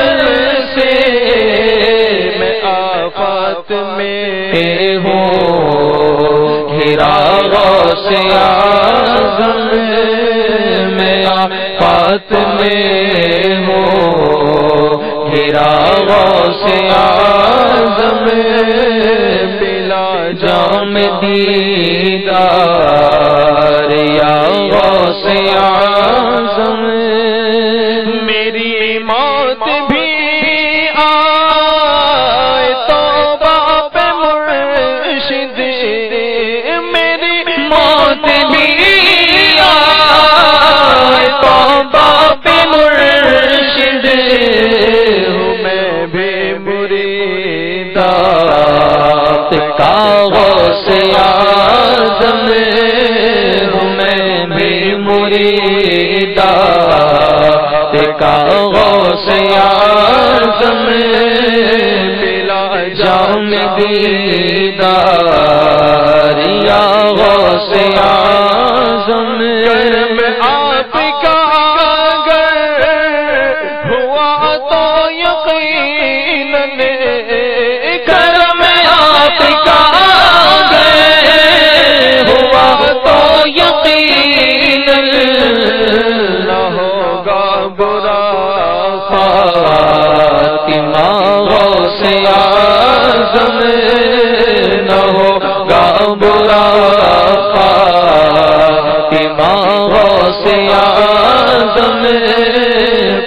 سے، میں آفات میں ہوں گھرا غوث اعظم، میں آفات میں ہوں ہیرا غوث اعظم بلا جام دیدار یا غوث اعظم میری موت بھی آئے توبہ پہ مرشد میری موت بھی آئے توبہ پہ مرشد ہوں میں بھی مرید آپ کا غوث اعظم ہوں میں بھی مرید آپ کا غوث اعظم بلا جام دیدار یا غوث اعظم کرم آپ کا اگر ہوا تو یقیناً کرم آپ کا اگر ہوا تو یقیناً نہ ہوگا برا خاتمہ غوث اعظم نہ ہوگا برا خاتمہ غوث اعظم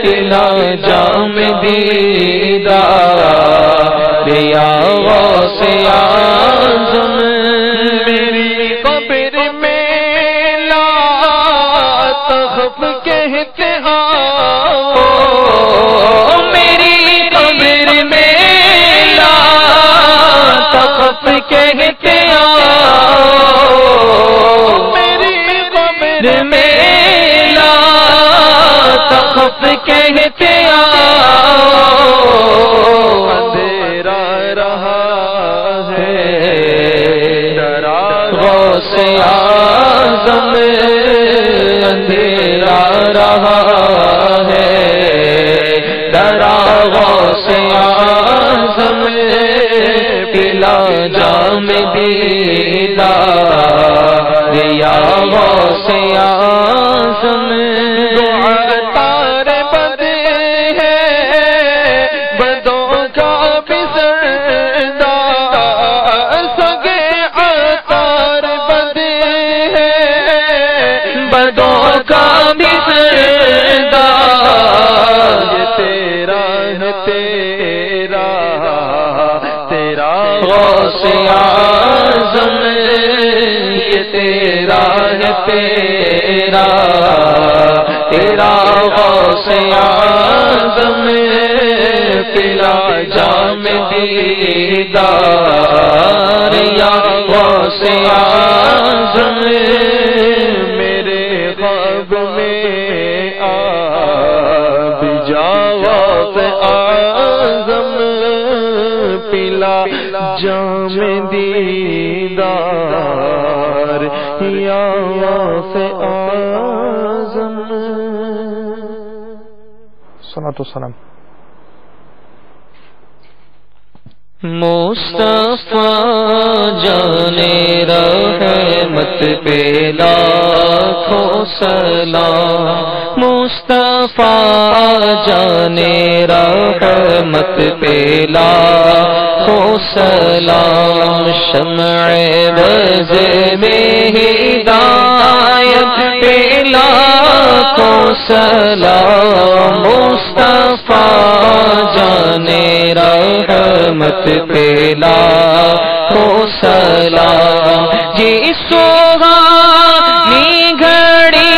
پلا جام دیدار یا غوث اعظم میری قبر میں لا تخف کہتے آؤ میری قبر میں لا تخف کہتے آؤ میری قبر میں لا تخف کہتے آؤ اندھیرا رہا ہے ڈرا غوث اعظم اندھیرا رہا ہے ڈرا غوث اعظم پلا جام دیدار یا غوث اعظم تار بد ہے بدوں کا بھی سردار سگے تار بد ہے بدوں کا بھی سردار یہ تیرا ہے تیرا تیرا غوث اعظم یہ تیرا ہے تیرا تیرا غوث اعظم پلا جام دیدار یا غوث اعظم میرے خواب میں آپ جا غوث اعظم پلا جام دیدار یا غوث اعظم صلاۃ والسلام مصطفیٰ جانے رحمت پہ لاکھوں سلام مصطفیٰ جانے رحمت پہ لاکھوں سلام شمع بز میں ہدایت پہ لاکھوں سلام مصطفیٰ جانے رحمت پہ لاکھوں سلام جی سوغانی گھڑی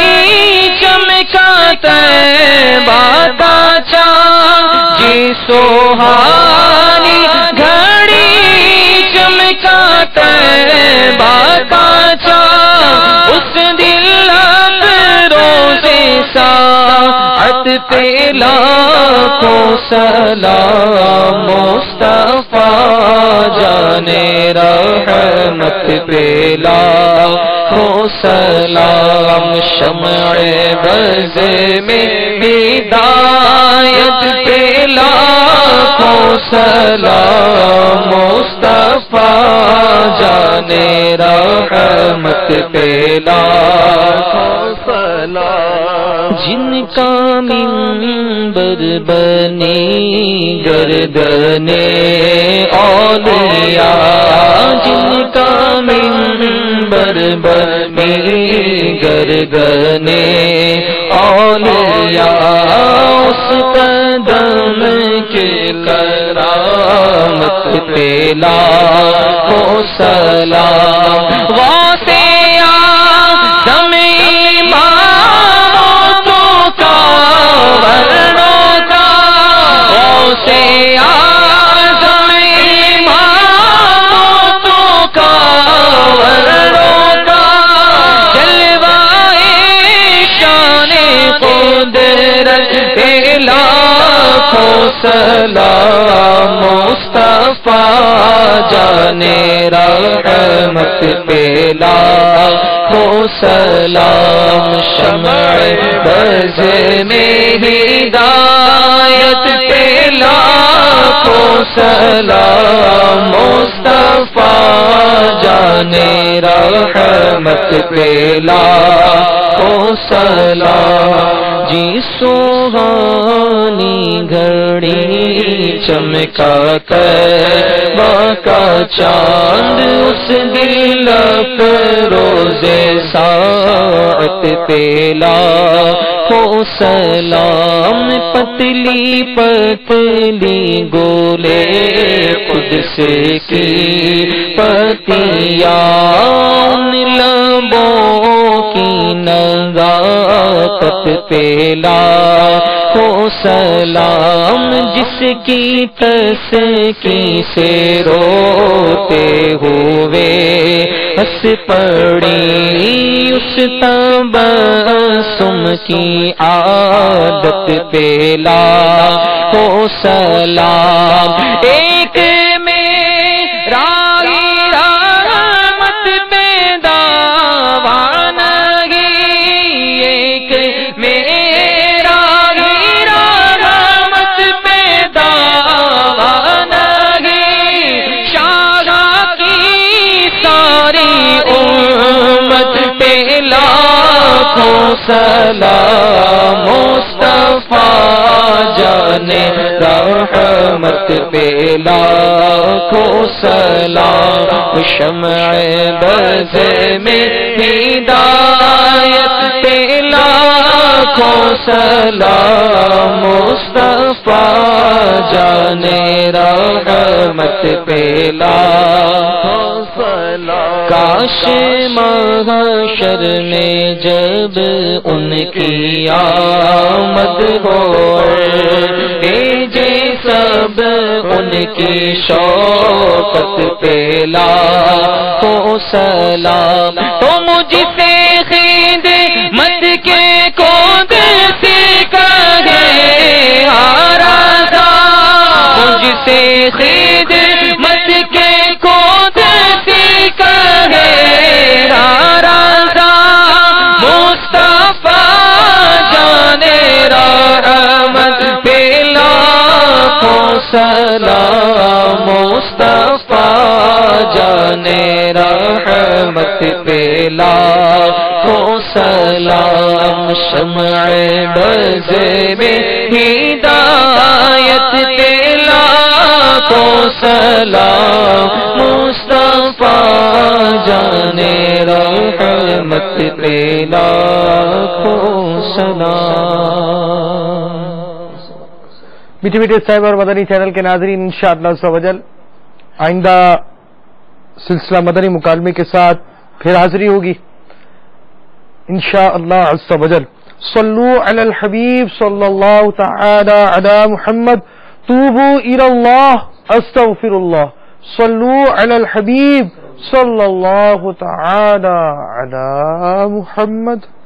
چمکا طیبہ کا چاند جی سوہانی گھڑی چمکا طیبہ کا چاند اس دل روزے ساعت پہ لاکھوں سلام مصطفیٰ جانے رحمت پہ لاکھوں سلام شمع بز میں ہدایت پہ لاکھوں سلام مصطفیٰ جانے رحمت پہ لاکھوں سلام جن کا منبر بنی گردنے اولیاء، جن کا منبر بنی گردنے اولیاء، اس قدم کے کرامت پہ لاکھوں سلام۔ واسع اعظم اماموں کا ورنوں کا، واسع اعظم اماموں کا ورنوں کا، جلوائے شان قدرت پہ لاکھوں سلام۔ مصطفیٰ جانے رحمت پہ لاکھوں سلام۔ شمع بز میں ہدایت پہ لاکھوں سلام۔ مصطفیٰ جانے رحمت پہ لاکھوں سلام۔ جی سوہانی گھڑی چمکا کعبہ کا چاند، اس دل روزے ساعت پہ لاکھوں سلام۔ پتلی پتلی گولے قدس کی پتیاں، ان لبوں کی نزاکت پہ لاکھوں سلام۔ جس کی تسکی سے روتے ہوئے ہنس پڑی، اس تبسم کی عادت پہ لاکھوں سلام۔ ایک میرا رحمت پہ داوانگی، ایک میرا رحمت پہ داوانگی، شاہ کی ساری امت پہ لاکھوں سلام۔ مصطفیٰ جانے رحمت پہ لاکھوں سلام۔ شمع بز میں ہدایت پہ لاکھوں سلام۔ مصطفیٰ جانے رحمت پہ لاکھوں سلام۔ کاش محشر میں جب ان کی آمد ہو، بھیجے سب ان کی شوقت پہ لاکھوں سلام۔ تو مجھ سے خدمت کے کود سے کہے آرازاں، مجھ سے خدمت کے کود سے کہے آرازاں، مصطفیٰ جانے رحمت پہ لاکھوں سلام۔ مصطفیٰ جانے رحمت پہ لاکھوں سلام۔ شمع بز میں ہدایت پہ لاکھوں سلام۔ مصطفیٰ جانے رحمت پہ لاکھوں سلام۔ میٹھے میٹھے صاحب اور مدنی چینل کے ناظرین، انشاءاللہ عز و جل آئندہ سلسلہ مدنی مکالمے کے ساتھ پھر حاضری ہوگی انشاءاللہ عز و جل۔ صلو علی الحبیب صلی اللہ تعالی علی محمد، توبو الی اللہ استغفر اللہ۔ صلو علی الحبیب صلی اللہ تعالی علی محمد۔